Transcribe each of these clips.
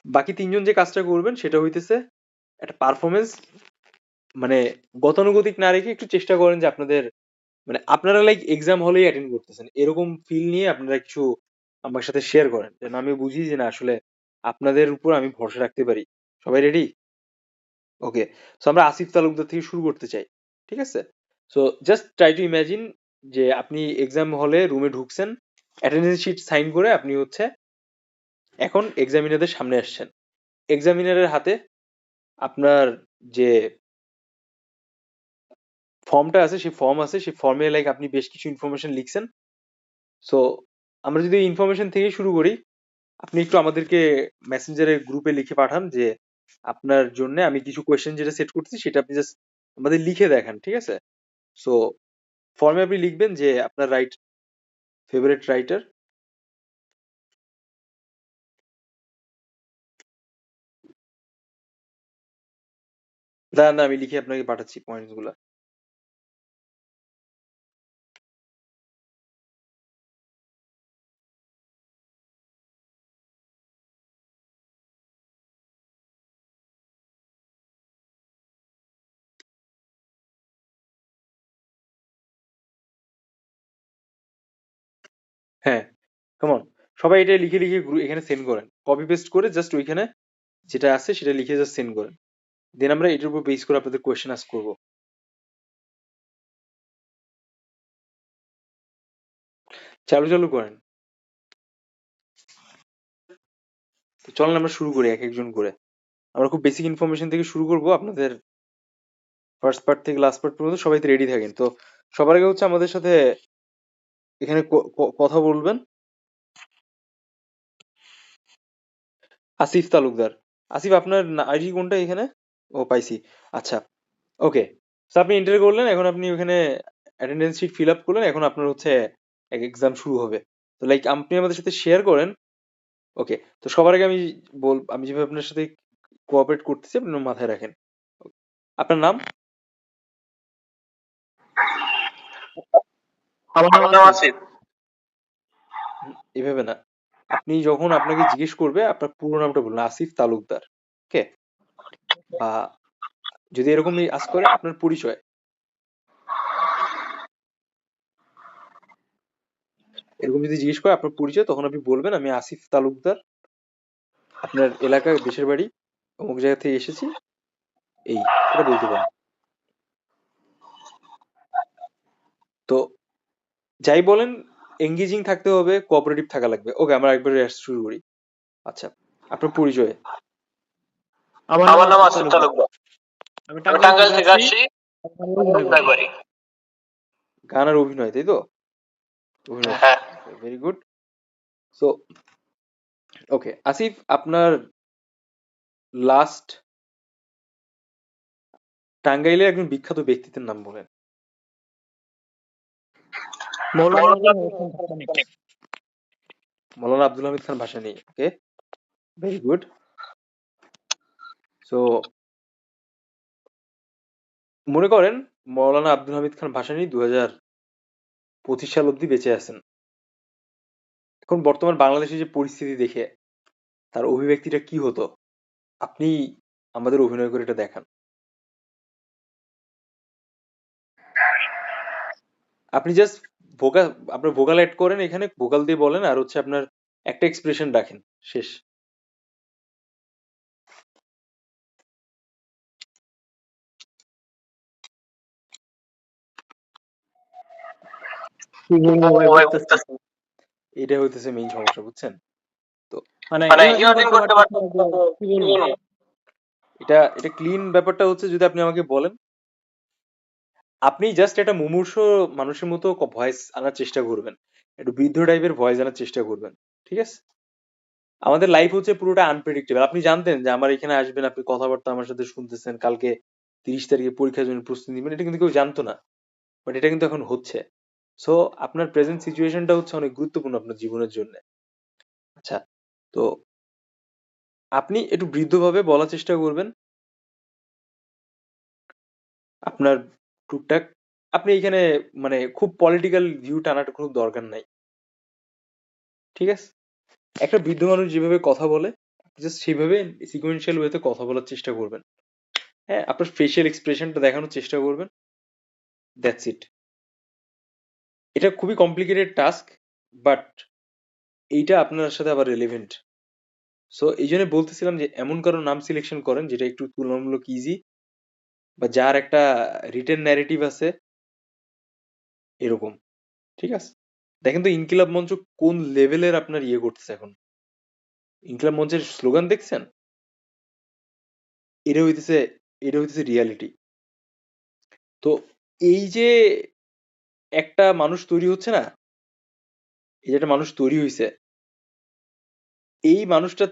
বাকি ৩ জন যে কাজটা করবেন সেটা হইতেছে একটা পারফরমেন্স, মানে গতানুগতিক না রেখে একটু চেষ্টা করেন যে আপনাদের মানে আপনারা লাইক এক্সাম হলেই অ্যাটেন্ড করতেছেন এরকম ফিল নিয়ে আপনারা কিছু আমার সাথে শেয়ার করেন, যেন আমি বুঝি যে না আসলে আপনাদের উপর আমি ভরসা রাখতে পারি। সবাই রেডি? ওকে। সো আমরা আসিফ তালুকদার থেকে শুরু করতে চাই। ঠিক আছে? So just try to imagine যে আপনি এক্সাম হলে রুমে ঢুকছেন, অ্যাটেন্ডেন্স শিট সাইন করে আপনি হচ্ছে এখন এক্সামিনারদের সামনে আসছেন। এক্সামিনারের হাতে আপনার যে ফর্মটা আছে, সেই ফর্ম আছে, সেই ফর্মে লাইক আপনি বেশ কিছু ইনফরমেশন লিখছেন। সো আমরা যদি ইনফরমেশন থেকে শুরু করি, আপনি একটু আমাদেরকে মেসেঞ্জারে গ্রুপে লিখে পাঠান যে আপনার জন্য আমি কিছু কোয়েশ্চেন যেটা সেট করতেছি সেটা আপনি জাস্ট আমাদের লিখে দেখান। ঠিক আছে? সো ফর্মে আপনি লিখবেন যে আপনার ফেভারিট রাইটার। না না, আমি লিখে আপনাকে পাঠাচ্ছি পয়েন্টস গুলা। হ্যাঁ, কেমন, সবাই এটা লিখে লিখে এখানে সেন্ড করেন, কপি পেস্ট করে জাস্ট ওইখানে যেটা আছে সেটা লিখে জাস্ট সেন্ড করেন। দেন আমরা এটার উপর বেস করে আপনাদের কোয়েশ্চেন আস্ক করবো। চালু চালু করেন। তো চলেন আমরা শুরু করি এক একজন করে। আমরা খুব বেসিক ইনফরমেশন থেকে শুরু করব, আপনাদের ফার্স্ট পার্ট থেকে লাস্ট পার্ট পর্যন্ত সবাই রেডি থাকেন। তো সবার আগে হচ্ছে আমাদের সাথে এখানে কথা বলবেন আসিফ তালুকদার। আসিফ, আপনার আইডি কোনটা এখানে? ও পাইছি। আচ্ছা, ওকে। তো আপনি এন্টার করলেন, এখন আপনি ওখানে অ্যাটেন্ডেন্স শিট ফিল আপ করলেন, এখন আপনার হচ্ছে এক এক্সাম শুরু হবে। তো লাইক আপনি আমাদের সাথে শেয়ার করেন। ওকে। তো সবার আগে আমি যেভাবে আপনার সাথে কোঅপারেট করতেছি আপনি মাথায় রাখেন। আপনার নাম? আমার নাম আমার নাম আসিফ। আসিফ। এভাবে না, আপনি যখন আপনাকে জিজ্ঞেস করবে আপনার পুরো নামটা বলুন, আসিফ তালুকদার। ওকে? বা যদি এরকমই আস্ক করে আপনার পরিচয়, এরকম যদি জিজ্ঞেস করে আপনার পরিচয়, তখন আপনি বলবেন আমি আসিফ তালুকদার, আপনার এলাকা দেশের বাড়ি অমুক জায়গা থেকে এসেছি, এই এটা বলতে পারেন। তো যাই বলেন, এঙ্গেজিং থাকতে হবে, কোঅপারেটিভ থাকা লাগবে। ওকে, আমরা একবার শুরু করি। আচ্ছা, আপনার পরিচয়? আমার নাম আমার নাম আসিফ আসিফ তালুকদার। তালুকদার। আমি আমি টাঙ্গাইল টাঙ্গাইল থেকে থেকে আসছি। আসছি। আমি আমি অভিনয় করি। অভিনয় করি। গান আর অভিনয়, তাই তো? অভিনয়, হ্যাঁ। Very good. So okay Asif, আপনার লাস্ট টাঙ্গাইলের একজন বিখ্যাত ব্যক্তিত্বের নাম বলেন। মৌলানা মৌলানা আবুল আবুল হাসান হাসান ভাসানী। ভাসানী। মৌলানা আব্দুল হামিদ খান ভাসানী। ওকে, ভেরি গুড। সো মনে করেন মৌলানা আব্দুল হামিদ খান ভাসানী 2025 সাল অব্দি বেঁচে আছেন। এখন বর্তমান বাংলাদেশের যে পরিস্থিতি দেখে তার অভিব্যক্তিটা কি হতো, আপনি আমাদের অভিনয় করে এটা দেখান। আপনি জাস্ট ভোকাল, আপনার ভোকাল অ্যাড করেন, এখানে ভোকাল দিয়ে বলেন, আর হচ্ছে আপনার একটা এক্সপ্রেশন রাখেন, শেষ। কি বলবো ভাই, ভাই বুঝতেছি না। বুঝতেছি। এটা হইতেছে মেইন সমস্যা, বুঝছেন? তো মানে মানে ইমাজিন ইমাজিন করতে করতে পারতেছি না পারতেছি যে না যে কি কি বলবো। বলবো। এটা ক্লিন ব্যাপারটা হচ্ছে, যদি আপনি আমাকে বলেন, আপনি জাস্ট একটা মুমূর্ষ মানুষের মতো ভয়েস আনার চেষ্টা করবেন, একটু বৃদ্ধ টাইপের ভয়েস আনার চেষ্টা করবেন। ঠিক আছে? আমাদের লাইফ হচ্ছে পুরোটা আনপ্রেডিক্টেবল। আপনি জানতেন যে আমার এখানে আসবেন, আপনি কথাবার্তা আমার সাথে শুনতেছেন, কালকে 30 তারিখে পরীক্ষার জন্য প্রস্তুতি নেবেন, এটা কিন্তু কেউ জানতো না, বাট এটা কিন্তু এখন হচ্ছে। সো আপনার প্রেজেন্ট সিচুয়েশনটা হচ্ছে অনেক গুরুত্বপূর্ণ আপনার জীবনের জন্য। আচ্ছা, তো আপনি একটু বৃদ্ধভাবে বলার চেষ্টা করবেন আপনার টুকটাক। আপনি এখানে মানে খুব পলিটিক্যাল ভিউ টানার কোনো দরকার নাই। ঠিক আছে? একটা বৃদ্ধ মানুষ যেভাবে কথা বলে জাস্ট সেভাবে সিকোয়েন্সিয়াল ওয়েতে কথা বলার চেষ্টা করবেন। হ্যাঁ, আপনার ফেসিয়াল এক্সপ্রেশনটা দেখানোর চেষ্টা করবেন। That's it. এটা খুবই কমপ্লিকেটেড টাস্ক, বাট এইটা আপনার সাথে আবার রেলেভেন্ট। সো এই জন্য বলতেছিলাম যে এমন কারো নাম সিলেকশন করেন যেটা একটু তুলনামূলক ইজি, বা যার একটা রিটেন ন্যারেটিভ আছে, এরকম। ঠিক আছে? দেখেন তো ইনকিলাব মঞ্চ কোন লেভেলের আপনার ইয়ে করতেছে এখন। ইনকিলাব মঞ্চের স্লোগান দেখছেন? এটা হইতেছে এটা হইতেছে রিয়ালিটি। তো এই যে একটা মানুষ তৈরি হচ্ছে না, এই যে একটা মানুষ তৈরি হইছে, এই মানুষটা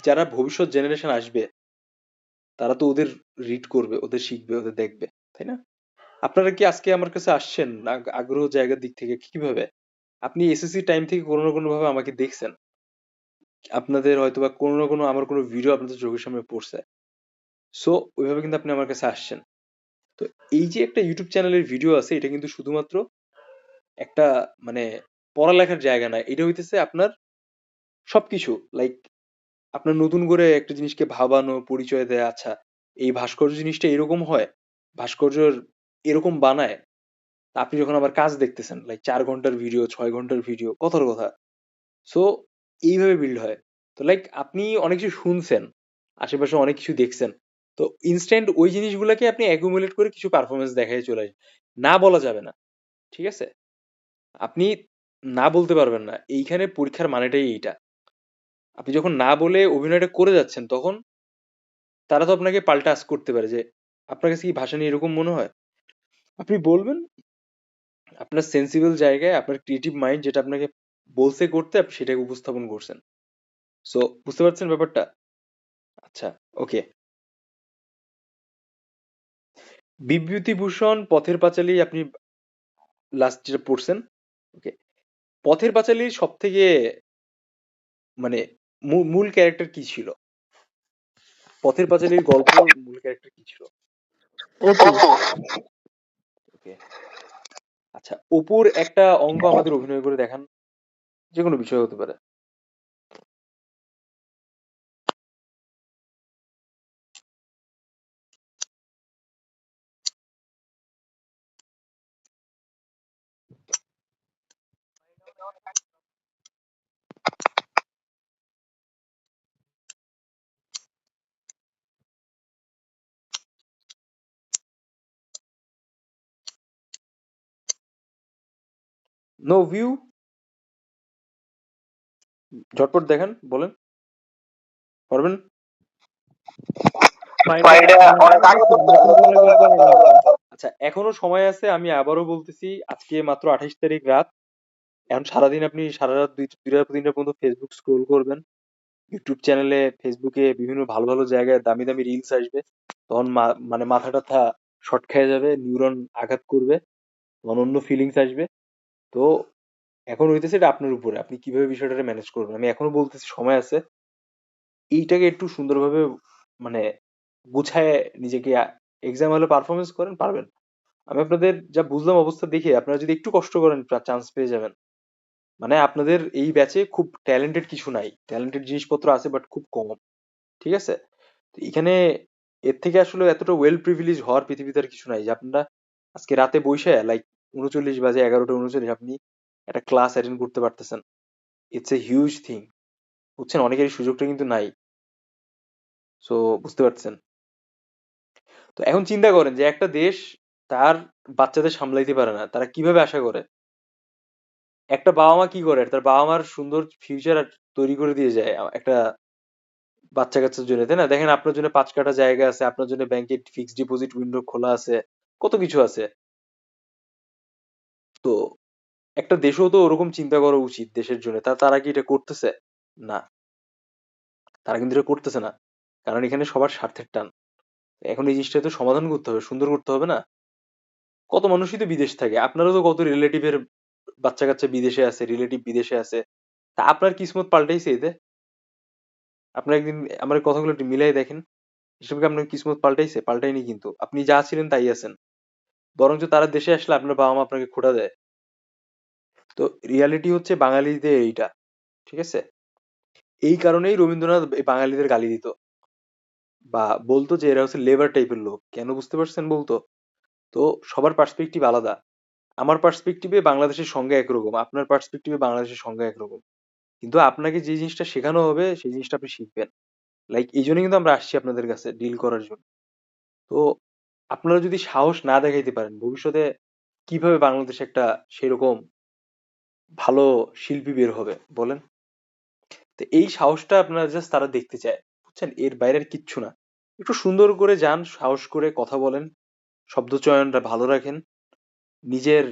যারা ভবিষ্যৎ জেনারেশন আসবে, তারা তো ওদের রিড করবে, ওদের শিখবে, ওদের দেখবে, তাই না? আপনারা কি আজকে আমার কাছে আসছেন আগ্রহ জায়গার দিক থেকে কিভাবে? আপনি এসএসসি টাইম থেকে কোনো না কোনো ভাবে আমাকে দেখছেন। আপনাদের হয়তো বা কোনো না কোনো আমার কোনো ভিডিও আপনাদের চোখের সামনে পড়ছে। সো ওইভাবে কিন্তু আপনি আমার কাছে আসছেন। তো এই যে একটা ইউটিউব চ্যানেলের ভিডিও আছে, এটা কিন্তু শুধুমাত্র একটা মানে পড়ালেখার জায়গা না, এটা হইতেছে আপনার সবকিছু। লাইক আপনার নতুন করে একটা জিনিসকে ভাবানো, পরিচয় দেয়া, আচ্ছা এই ভাস্কর্য জিনিসটা এরকম হয়, ভাস্কর্যর এরকম বানায়। তা আপনি যখন আবার কাজ দেখতেছেন, লাইক 4 ঘন্টার ভিডিও, 6 ঘন্টার ভিডিও, কথার কথা। সো এইভাবে বিল্ড হয়। তো লাইক আপনি অনেক কিছু শুনছেন, আশেপাশে অনেক কিছু দেখছেন। তো ইনস্ট্যান্ট ওই জিনিসগুলোকে আপনি অ্যাকুমুলেট করে কিছু পারফরমেন্স দেখাই চলে আসে। না বলা যাবে না। ঠিক আছে? আপনি না বলতে পারবেন না। এইখানে পরীক্ষার মানেটাই এইটা। আপনি যখন না বলে অভিনয়টা করে যাচ্ছেন, তখন তারা তো আপনাকে পাল্টা আস্ক করতে পারে যে, আপনার কাছে কি ভাষা নিয়ে এরকম মনে হয়? আপনি বলবেন আপনার সেন্সিবল জায়গায় আপনার ক্রিয়েটিভ মাইন্ড যেটা আপনাকে বলছে করতে, আপনি সেটাকে উপস্থাপন করছেন। সো বুঝতে পারছেন ব্যাপারটা? আচ্ছা, ওকে। বিভূতিভূষণ পথের পাঁচালী আপনি লাস্ট যেটা পড়ছেন, ওকে। পথের পাঁচালীর সব থেকে মানে মূল ক্যারেক্টার কি ছিল? পথের পাঁচালীর গল্পর মূল ক্যারেক্টার কি ছিল? অপু। ওকে। আচ্ছা, অপুর একটা অঙ্গ আমাদের অভিনয় করে দেখান, যে কোনো বিষয় হতে পারে। নো ভিউ, ঝটপট দেখান, বলেন, পারবেন? ফাইলটা অনেক আগে করতে হবে, নতুন করে করা লাগবে। আচ্ছা, এখনো সময় আছে। আমি আবারও বলতেছি, আজকে মাত্র 28 তারিখ রাত। এখন সারাদিন আপনি সারা রাত দুইটা তিনটা পর্যন্ত ফেসবুক স্ক্রোল করবেন। ইউটিউব চ্যানেলে, ফেসবুকে বিভিন্ন ভালো ভালো জায়গায় দামি দামি রিলস আসবে। তখন মানে মাথাটা শর্ট খেয়ে যাবে, নিউরন আঘাত করবে, তখন অন্য ফিলিংস আসবে। তো এখন হইতেছে এটা আপনার উপরে, আপনি কিভাবে বিষয়টা ম্যানেজ করবেন। আমি এখনো বলতেছি সময় আছে। এইটাকে একটু সুন্দরভাবে মানে গুছায় নিজেকে এক্সাম হলে পারফরমেন্স করেন, পারবেন। আমি আপনাদের যা বুঝলাম অবস্থা দেখে, আপনারা যদি একটু কষ্ট করেন চান্স পেয়ে যাবেন। মানে আপনাদের এই ব্যাচে খুব ট্যালেন্টেড কিছু নাই, ট্যালেন্টেড জিনিসপত্র আছে বাট খুব কম। ঠিক আছে? তো এখানে এর থেকে আসলে এতটা ওয়েল প্রিভিলেজ হওয়ার পৃথিবীতে আর কিছু নাই যে আপনারা আজকে রাতে বসে লাইক 39 বাজে, 11টা 39 আপনি একটা ক্লাস অ্যাটেন্ড করতে পারতেছেন। It's a huge thing. বুঝছেন? অনেকের এই সুযোগটা কিন্তু নাই। সো বুঝতে পারছেন? তো এখন চিন্তা করেন যে একটা দেশ তার বাচ্চাদের সামলাইতে পারে না, তারা কিভাবে আশা করে? একটা বাবা মা কি করে, তার বাবা মার সুন্দর ফিউচার তৈরি করে দিয়ে যায় একটা বাচ্চা কাচ্চার জন্য, তাই না? দেখেন, আপনার জন্য 5 কাঠা জায়গা আছে, আপনার জন্য ব্যাংকে ফিক্সড ডিপোজিট উইন্ডো খোলা আছে, কত কিছু আছে। তো একটা দেশও তো ওরকম চিন্তা করা উচিত দেশের জন্য। তারা কি এটা করতেছে? না, তারা কিন্তু এটা করতেছে না। কারণ এখানে সবার স্বার্থের টান। এখন এই জিনিসটা তো সমাধান করতে হবে, সুন্দর করতে হবে না? কত মানুষই তো বিদেশ থাকে, আপনারও তো কত রিলেটিভের বাচ্চা কাচ্চা বিদেশে আছে, রিলেটিভ বিদেশে আছে। তা আপনার কিসমত পাল্টাইছে এতে? আপনার একদিন আমার কথাগুলো একটু মিলাই দেখেন, হিসেবে কি আপনার কিসমত পাল্টাইছে? পাল্টাইনি কিন্তু, আপনি যা ছিলেন তাই আছেন। বরঞ্চ তারা দেশে আসলে আপনার বাবা মা আপনাকে খোঁটা দেয়। তো রিয়ালিটি হচ্ছে বাঙালিদের এইটা। ঠিক আছে? এই কারণেই রবীন্দ্রনাথ এই বাঙালিদের গালি দিত বা বলতো যে এরা হচ্ছে লেবার টাইপের লোক। কেন বুঝতে পারছেন বলতো? তো সবার পার্সপেক্টিভ আলাদা। আমার পার্সপেক্টিভে বাংলাদেশের সংজ্ঞা একরকম, আপনার পার্সপেক্টিভে বাংলাদেশের সংজ্ঞা একরকম, কিন্তু আপনাকে যে জিনিসটা শেখানো হবে সেই জিনিসটা আপনি শিখবেন। লাইক এই জন্য কিন্তু আমরা আসছি আপনাদের কাছে ডিল করার জন্য। তো আপনারা যদি সাহস না দেখাইতে পারেন, ভবিষ্যতে কিভাবে বাংলাদেশে একটা সেরকম ভালো শিল্পী বের হবে বলেন? তো এই সাহসটা আপনারা জাস্ট তারা দেখতে চায়, বুঝছেন? এর বাইরে আর কিচ্ছু না। একটু সুন্দর করে যান, সাহস করে কথা বলেন, শব্দচয়নটা ভালো রাখেন, নিজের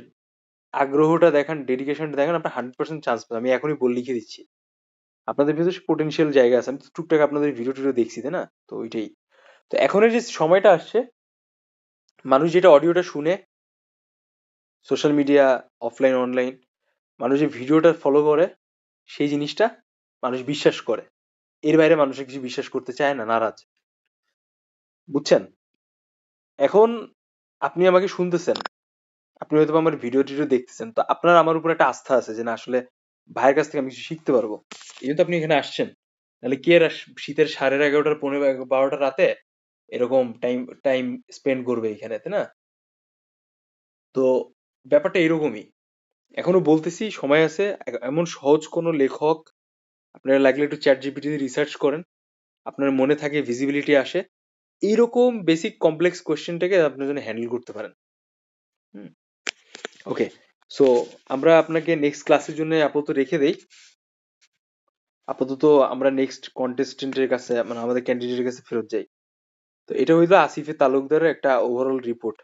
আগ্রহটা দেখান, ডেডিকেশনটা দেখান, আপনার 100% চান্স পাবেন। আমি এখনই বলে লিখে দিচ্ছি। আপনাদের ভিতরে পোটেনশিয়াল জায়গা আছে। আমি তো টুকটাক আপনাদের ভিডিও টিডিও দেখছি, তাই না? তো ওইটাই। তো এখনের যে সময়টা আসছে, মানুষ যেটা অডিওটা শুনে, সোশ্যাল মিডিয়া, অফলাইন অনলাইন, মানুষ যে ভিডিওটা ফলো করে, সেই জিনিসটা মানুষ বিশ্বাস করে। এর বাইরে মানুষের কিছু বিশ্বাস করতে চায় না, নারাজ। বুঝছেন? এখন আপনি আমাকে শুনতেছেন, আপনি হয়তো বা আমার ভিডিও টিডিও দেখতেছেন, তো আপনার আমার উপর একটা আস্থা আছে যে না আসলে ভাইয়ের কাছ থেকে আমি কিছু শিখতে পারবো। এই জন্য তো আপনি এখানে আসছেন। নাহলে কি আর শীতের 11:30 12টা রাতে এরকম টাইম টাইম স্পেন্ড করবে এখানে, তাই না? তো ব্যাপারটা এরকমই। এখনো বলতেছি সময় আছে। এমন সহজ কোনো লেখক আপনারা লাগলে একটু চ্যাট জিপিটি রিসার্চ করেন, আপনার মনে থাকে ভিজিবিলিটি আসে, এইরকম বেসিক কমপ্লেক্স কোয়েশ্চেনটাকে আপনার জন্য হ্যান্ডেল করতে পারেন। ওকে, সো আমরা আপনাকে নেক্সট ক্লাসের জন্য আপাতত রেখে দেই। আপাতত আমরা নেক্সট কন্টেস্টেন্টের কাছে, মানে আমাদের ক্যান্ডিডেটের কাছে ফেরত যাই। তো এটা হইলো আসিফে তালুকদারের একটা ওভারঅল রিপোর্ট।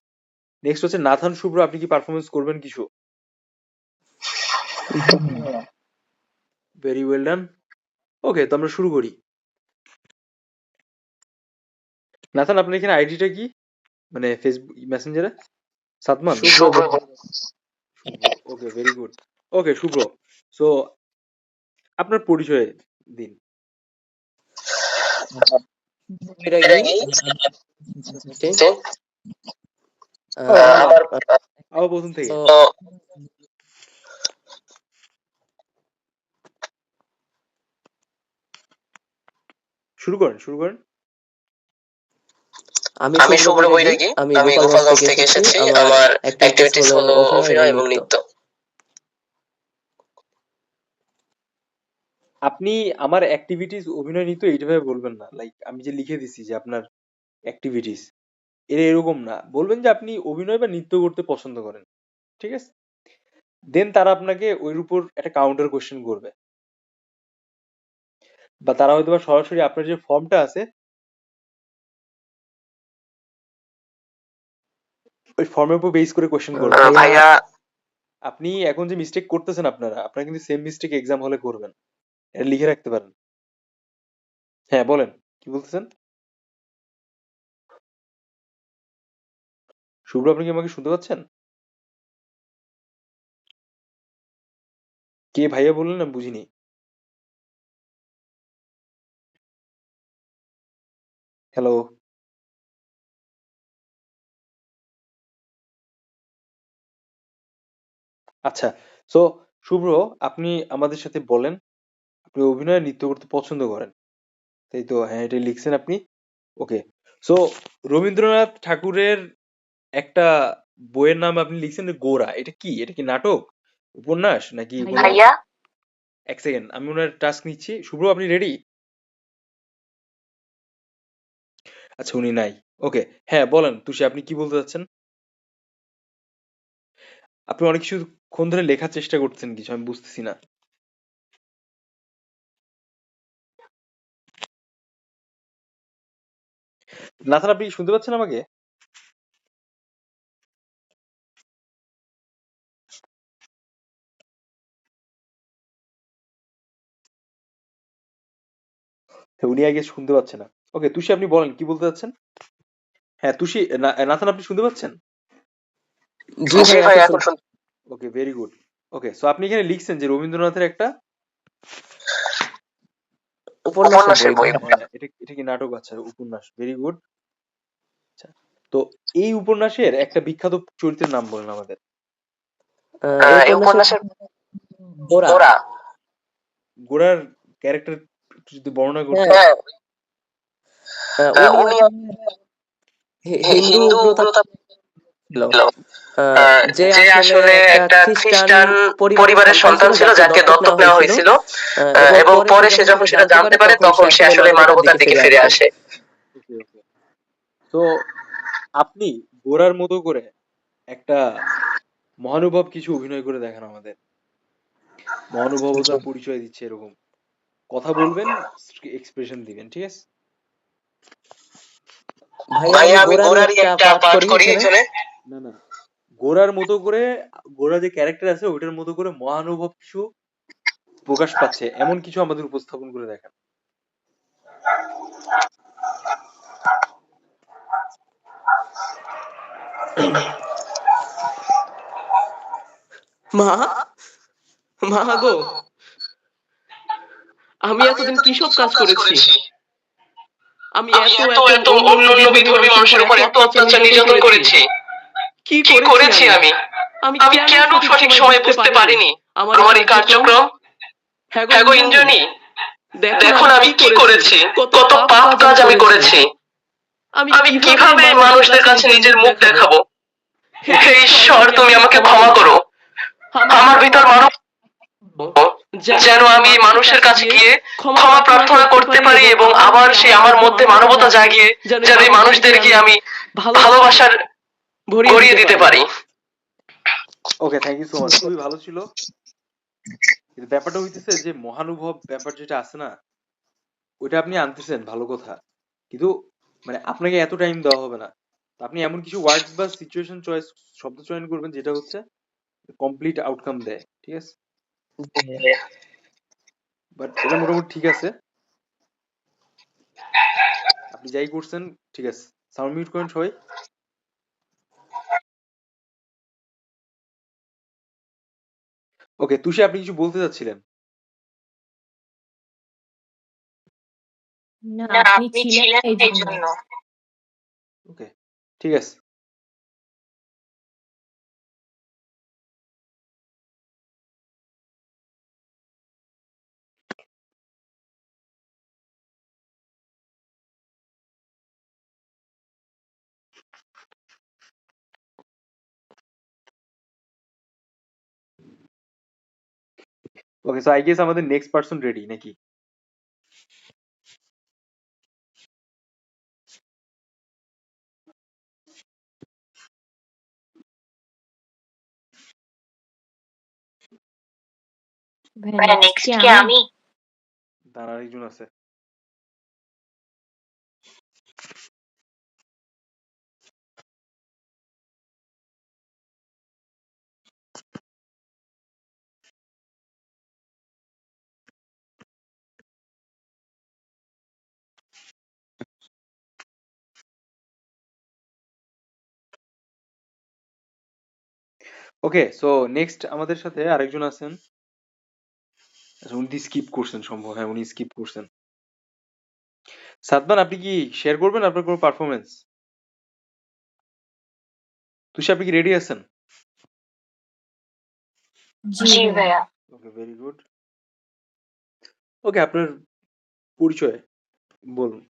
নেক্সট হচ্ছে নাথান শুভ্র, আপনি কি পারফরমেন্স করবেন কিছু? Very well done. ওকে, তো আমরা শুরু করি। নাথান, আপনার এখানে আইডিটা কি, মানে ফেসবুক মেসেঞ্জারে? সাদমান শুভ্র। শুভ্র, ওকে, ভেরি গুড। ওকে শুভ্র, সো আপনার পরিচয় দিন। বৈরাগী, আমার আমার আবার প্রথম থেকে শুরু করেন, শুরু করেন। আমি শুভ্র বৈরাগী, আমি গোপালগঞ্জ থেকে এসেছি। আমার অ্যাক্টিভিটিস হলো অভিনয় এবং নৃত্য। আপনি আমার অ্যাক্টিভিটিস অভিনয় নিতে এইভাবে বলবেন না। লাইক আমি যে লিখে দিছি যে আপনার অ্যাক্টিভিটিস, এরা এরকম না। বলবেন যে আপনি অভিনয় বা নৃত্য করতে পছন্দ করেন, ঠিক আছে? দেন তারা আপনাকে ওইর উপর একটা কাউন্টার কোশ্চেন করবে, বা তারা হয়তো বা সরাসরি আপনার যে ফর্মটা আছে ওই ফর্মের উপর বেস করে কোশ্চেন করবে। ভাইয়া, আপনি এখন যে মিস্টেক করতেছেন, আপনারা কিন্তু সেম মিস্টেক এক্সাম হলে করবেন, এটা লিখে রাখতে পারেন। হ্যাঁ বলেন, কি বলতেছেন? শুভ্র, আপনি কি আমাকে শুনতে পাচ্ছেন? কে ভাইয়া বললেন আমি বুঝিনি। হ্যালো? আচ্ছা, সো শুভ্র, আপনি আমাদের সাথে বলেন আপনি অভিনয় নৃত্য করতে পছন্দ করেন, তাই তো? হ্যাঁ, এটা লিখছেন আপনি। ওকে, সো রবীন্দ্রনাথ ঠাকুরের একটা বইয়ের নাম আপনি লিখছেন যে গোরা। এটা কি? এটা কি নাটক, উপন্যাস, নাকি কোনো? ভাইয়া, এক সেকেন্ড, আমি ওনার টাস্ক নিচ্ছি। শুভ্র, আপনি রেডি? আচ্ছা, উনি নাই। ওকে, হ্যাঁ বলেন তুষি, আপনি কি বলতে চাচ্ছেন? আপনি অনেক কিছুক্ষণ ধরে লেখার চেষ্টা করছেন, কিছু আমি বুঝতেছি না। নাথান, আপনি কি শুনতে পাচ্ছেন আমাকে? হ্যাঁ, উনি আগে শুনতে পাচ্ছে না। ওকে তুষি, আপনি বলেন কি বলতে চাচ্ছেন। হ্যাঁ তুষি, নাথান, আপনি শুনতে পাচ্ছেন? জি ভাই, এখন ওকে, ভেরি গুড। ওকে, সো আপনি এখানে লিখছেন যে রবীন্দ্রনাথের একটা উপন্যাসের বই। হ্যাঁ, এটা এটা কি নাটক? আচ্ছা, উপন্যাস, ভেরি গুড। আচ্ছা, তো এই উপন্যাসের একটা বিখ্যাত চরিত্রের নাম বলেন আমাদের। এই উপন্যাসের গোরা। গোড়ার ক্যারেক্টার একটু যদি বর্ণনা করতেন। উনি হিন্দু হিন্দু উগ্রতা উগ্রতা ছিল, ছিল, যে আসলে একটা খ্রিস্টান পরিবারের সন্তান ছিল যাকে দত্তক নেওয়া হয়েছিল, এবং পরে সে যখন সেটা জানতে পারে তখন সে আসলে মানবতার দিকে ফিরে আসে। ওকে ওকে। তো আপনি গোরার মতো করে একটা মহানুভব কিছু অভিনয় করে দেখান আমাদের, মহানুভবতার পরিচয় দিচ্ছে এরকম কথা বলবেন, এক্সপ্রেশন দিবেন, ঠিক আছে? ভাইয়া আমি গোরারই একটা পাঠ করি এখানে। না না, গোরার মতো করে, গোরা যে ক্যারেক্টার আছে ওইটার মতো করে মহানুভব কিছু প্রকাশ পাচ্ছে এমন কিছু আমাদের উপস্থাপন করে দেখান। মা, মা গো, আমি এতদিন কি সব কাজ করেছি। আমি এত এত অন্য অন্য বিধর্মী মানুষের উপর এত অত্যাচার নির্যাতন করেছি। কি করেছি আমি? আমি কেন সঠিক সময় বুঝতে পারিনি আমার এই কার্যক্রম? হ্যাঁ গো ইন্দ্রাণী, দেখো না আমি কি করেছি, কত পাপ কাজ আমি করেছি। আমি কিভাবে মানুষদের কাছে নিজের মুখ দেখাবো? হে ঈশ্বর, তুমি আমাকে ক্ষমা করো। আমার ভিতর মানব যেন আমি মানুষের কাছে গিয়ে ক্ষমা প্রার্থনা করতে পারি এবং আবার সে আমার মধ্যে মানবতা জাগিয়ে যেন এই মানুষদেরকে আমি ভালোবাসার গড়িয়ে দিতে পারি। ওকে, থ্যাংক ইউ সো মাচ, খুবই ভালো ছিল। কিন্তু ব্যাপারটা হইতেছে যে মহানুভব ব্যাপার যেটা আছে না, ওইটা আপনি আনতেছেন ভালো কথা, কিন্তু মানে আপনাকে এত টাইম দেওয়া হবে না। তো আপনি এমন কিছু ওয়ার্ডস বা সিচুয়েশন চয়েস, শব্দ চয়ন করবেন যেটা হচ্ছে কমপ্লিট আউটকাম দেয়, ঠিক আছে? বাট এটা মোটামুটি ঠিক আছে, আপনি যাই করছেন ঠিক আছে। সাউন্ড মিউট করেন সবাই। ওকে, তুষি আপনি কিছু বলতে চাচ্ছিলেন? না, আপনি ছিলেন এই জন্য। ওকে, ঠিক আছে। ওকে, সো আই গেস আমাদের নেক্সট পারসন রেডি নাকি? ভাইয়া নেক্সট কি আমি? দাঁড়ার একজন আছে। ওকে, সো নেক্সট আমাদের সাথে আরেকজন আছেন। আচ্ছা, উনি স্কিপ করছেন সম্ভব, হ্যাঁ উনি স্কিপ করছেন। সাদমান, আপনি কি শেয়ার করবেন আপনার কোনো পারফরমেন্স? তুষি আপনি কি রেডি আছেন? জি ভাইয়া। ওকে, ভেরি গুড। ওকে, আপনার পরিচয় বলুন।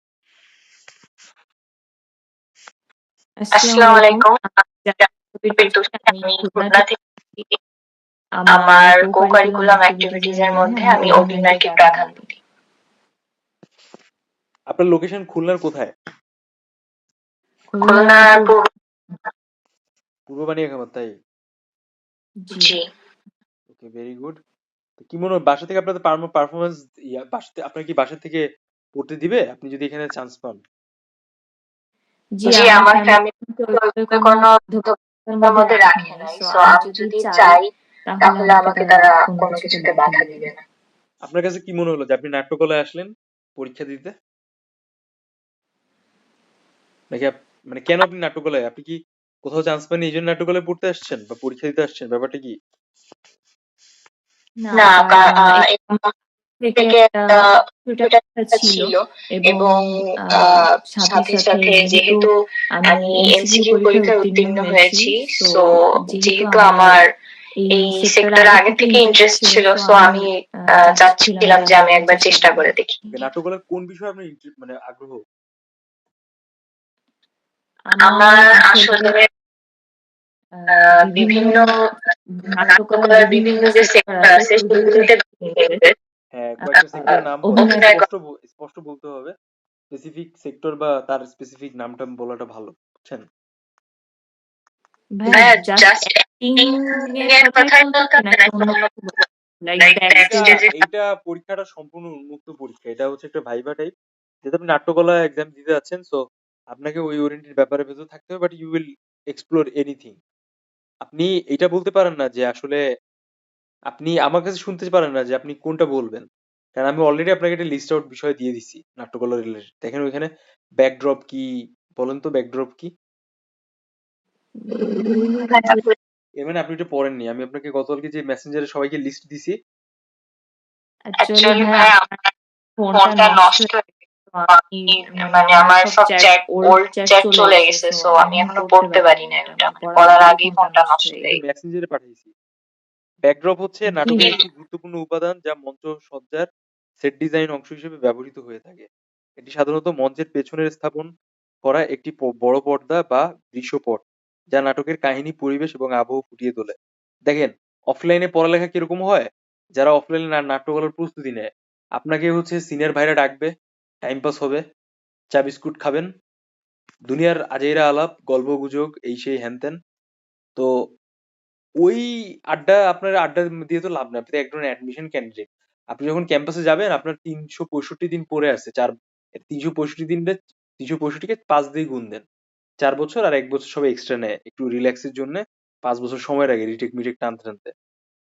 আসসালামু আলাইকুম। আমি খুলনা থেকে। আমার কো-কারিকুলাম অ্যাক্টিভিটিজ এর মধ্যে আমি অভিনয়কে প্রাধান্য দিই। আপনার লোকেশন খুলনার কোথায়? খুলনার পূর্ব বানিয়াখামার, তাই? জি। ওকে, ভেরি গুড। কি মনে হয় বাসা থেকে আপনাদের পারফরমেন্স, আপনার কি বাসা থেকে পড়তে দিবে আপনি যদি এখানে চান্স পান? জি, আমার ফ্যামিলি কোনো বাধ্যবাধকতার মধ্যে রাখে নাই। সো আমি যদি চাই তাহলে আমাকে তারা কোনো কিছুতে বাধা দিবে না। আপনার কাছে কি মনে হলো যে আপনি নাট্যকলায় আসলেন পরীক্ষা দিতে? নাকি মানে কেন আপনি নাট্যকলায়, আপনি কি কোথাও চান্স পাননি এই জন্য নাট্যকলায় পড়তে আসছেন বা পরীক্ষা দিতে আসছেন, ব্যাপারটা কি? না, থেকে একটা ছিল এবং সাথে সাথে যেহেতু আমি এমসিকিউ পরীক্ষায় উত্তীর্ণ হয়েছি, সো যেহেতু আমার এই সেক্টরে আগে থেকে ইন্টারেস্ট ছিল, সো আমি চাচ্ছিলাম যে আমি একবার চেষ্টা করে দেখি। নাট্যকলার কোন বিষয়ে আপনার মানে আগ্রহ? আমার আসলে বিভিন্ন নাট্যকলার বিভিন্ন যে সেক্টর আছে সেগুলোতে হ্যাঁ, কয়েকটা সেক্টরের নাম বলেন, অভিনয় স্পষ্ট বলতে হবে। স্পেসিফিক সেক্টর বা তার স্পেসিফিক নামটা বলাটা ভালো, বুঝছেন? ভাইয়া জাস্ট অ্যাক্টিং এর কথাই বলতে নাকি অন্য কিছু লাইক ব্যাক স্টেজে এইটা পরীক্ষাটা সম্পূর্ণ উন্মুক্ত পরীক্ষা। এটা হচ্ছে একটা ভাইবা টাইপ, যেটা আপনি নাট্যকলা এক্সাম দিতে যাচ্ছেন। সো আপনাকে ওই ওরিয়েন্টেড ব্যাপারে ভেতর থাকতে হবে, but you will explore anything. আপনি এটা বলতে পারেন না যে আসলে আপনি আমার কাছে শুনতে পারেন না যে আপনি কোনটা বলবেন, কারণ আমি অলরেডি আপনাকে একটা লিস্ট আউট বিষয় দিয়ে দিছি নাট্যকলা রিলেটেড। দেখেন ওইখানে ব্যাকড্রপ কি, বলেন তো ব্যাকড্রপ কি? এর মানে আপনি এটা পড়েননি। আমি আপনাকে গতকালকে যে মেসেঞ্জারে সবাইকে লিস্ট দিছি, অ্যাকচুয়ালি ভাইয়া আমার ফোনটা নষ্ট হয়ে গেছে, তো আমি মানে আমার সব চ্যাট ওল্ড চ্যাট চলে গেছে, সো আমি এখনো পড়তে পারি না এটা, মানে পড়ার আগেই ফোনটা নষ্ট হয়ে গেছে। মেসেঞ্জারে পাঠিয়েছি। ব্যাকড্রপ হচ্ছে নাটকের জি। একটি গুরুত্বপূর্ণ উপাদান যা মঞ্চ সজ্জার সেট ডিজাইন অংশ হিসেবে ব্যবহৃত হয়ে থাকে। এটি সাধারণত মঞ্চের পেছনের স্থাপন করা একটি বড় পর্দা বা দৃশ্যপট, যা নাটকের কাহিনী, পরিবেশ এবং আবহ ফুটিয়ে তোলে। দেখেন, অফলাইনে পড়ালেখা কিরকম হয়? যারা অফলাইনে নাট্যকলার প্রস্তুতি নেয়, আপনাকে হচ্ছে সিনিয়র ভাইরা ডাকবে, টাইম পাস হবে, চা বিস্কুট খাবেন, দুনিয়ার আজেইরা আলাপ, গল্প গুজব, এই সেই হ্যান ত্যান। তো ওই আপনার আড্ডা দিয়ে তো লাভ নেই। আপনি তো এক ধরনের অ্যাডমিশন ক্যান্ডিডেট। আপনি যখন ক্যাম্পাসে যাবেন, আপনার ৩৬৫ দিন পড়ে আছে। ৩৬৫ দিনটা, ৩৬৫ কে ৫ দিয়ে গুণ দেন। ৪ বছর আর ১ বছর সবাই এক্সট্রা নেয় একটু রিল্যাক্সের জন্য। ৫ বছর সময় লাগে রিটেক মিটেক টানতে টানতে।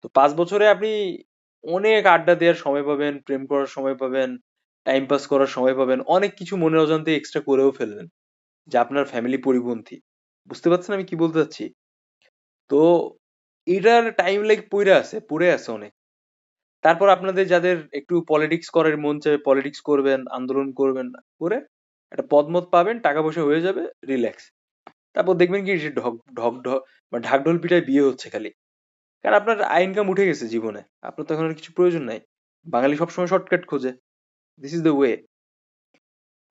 তো ৫ বছরে আপনি অনেক আড্ডা দেওয়ার সময় পাবেন, প্রেম করার সময় পাবেন, টাইম পাস করার সময় পাবেন, অনেক কিছু মনের অজান্তে এক্সট্রা করেও ফেললেন, যা আপনার ফ্যামিলি পরিপন্থী। বুঝতে পারছেন আমি কি বলতে চাচ্ছি? তো এটার টাইম লাইক পড়ে আছে অনেক। তারপর আপনাদের যাদের একটু পলিটিক্স করার মন চায়, পলিটিক্স করবেন, আন্দোলন করবেন, করে একটা পদমত পাবেন, টাকা পয়সা হয়ে যাবে, রিল্যাক্স। তারপর দেখবেন কি যে ঢক ঢক ঢক বা ঢাকঢোল পিটায় বিয়ে হচ্ছে খালি। কারণ আপনার ইনকাম উঠে গেছে জীবনে, আপনার তো এখন আর কিছু প্রয়োজন নাই। বাঙালি সবসময় শর্টকাট খোঁজে, দিস ইজ দ্য ওয়ে।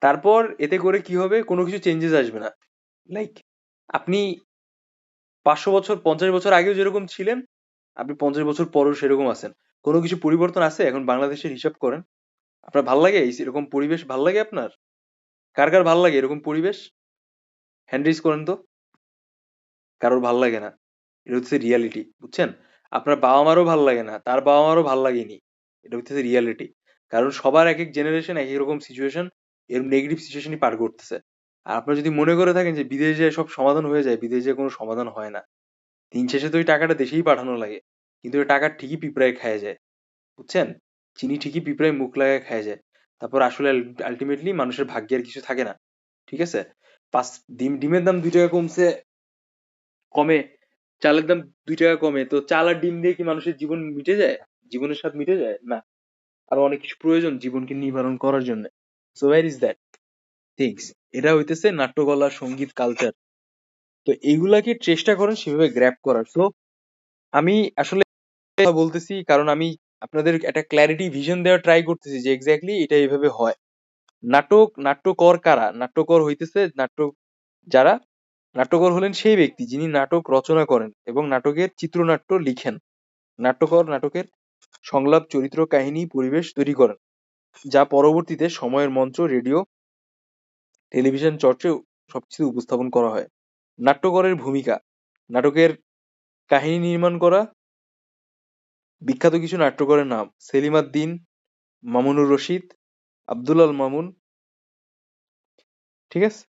তারপর এতে করে কি হবে, কোনো কিছু চেঞ্জেস আসবে না। লাইক আপনি ৫০০ বছর ৫০ বছর আগেও যেরকম ছিলেন, আপনি ৫০ বছর পরও সেরকম আছেন। কোনো কিছু পরিবর্তন আছে এখন বাংলাদেশের? হিসাব করেন। আপনার ভাল লাগে এরকম পরিবেশ? ভাল লাগে আপনার? কার কার ভাল লাগে এরকম পরিবেশ? হ্যান্ড রেজ করেন তো। কারোর ভাল লাগে না। এটা হচ্ছে রিয়ালিটি, বুঝছেন? আপনার বাবা মারও ভাল লাগে না, তার বাবা মারও ভাল লাগেনি। এটা হচ্ছে রিয়ালিটি। কারণ সবার এক এক জেনারেশন এক এক রকম সিচুয়েশন, এর নেগেটিভ সিচুয়েশনই পার করতেছে। আর আপনারা যদি মনে করে থাকেন যে বিদেশে যায় সব সমাধান হয়ে যায়, বিদেশে যায় কোনো সমাধান হয় না। দিন শেষে তো ওই টাকাটা দেশেই পাঠানো লাগে, কিন্তু ওই টাকা ঠিকই পিঁপড়ায় খায় যায়, বুঝছেন? চিনি ঠিকই পিঁপড়ায় মুখ লাগায় খায় যায়। তারপর আসলে আলটিমেটলি মানুষের ভাগ্যে আর কিছু থাকে না। ঠিক আছে? ডিমের দাম ২ টাকা কমছে, কমে, চালের দাম ২ টাকা কমে, তো চাল আর ডিম দিয়ে কি মানুষের জীবন মিটে যায়? জীবনের স্বাদ মিটে যায় না। আরো অনেক কিছু প্রয়োজন জীবনকে নিবারণ করার জন্য। So where is that things? এটা হইতেছে নাট্যকলা, সঙ্গীত, কালচার। তো এইগুলাকে চেষ্টা করেন সেভাবে গ্র্যাব করার। সো আমি আসলে কথা বলতেছি কারণ আমি আপনাদের একটা ক্ল্যারিটি ভিশন দেওয়ার ট্রাই করতেছি যে এক্স্যাক্টলি এটা এইভাবে হয়। নাট্যকর কারা? নাট্যকর হইতেছে যারা নাট্যকর হলেন সেই ব্যক্তি যিনি নাটক রচনা করেন এবং নাটকের চিত্রনাট্য লিখেন। নাট্যকর নাটকের সংলাপ, চরিত্র, কাহিনী, পরিবেশ তৈরি করেন, যা পরবর্তীতে সময়ের মঞ্চ, রেডিও, টেলিভিশন চর্চে সবকিছু উপস্থাপন করা হয়। নাট্যকরের ভূমিকা: নাটকের কাহিনী নির্মাণ করা। বিখ্যাত কিছু নাট্যকারের নাম: সেলিম আদ দীন, মামুনুর রশিদ, আব্দুল আল মামুন। ঠিক আছে?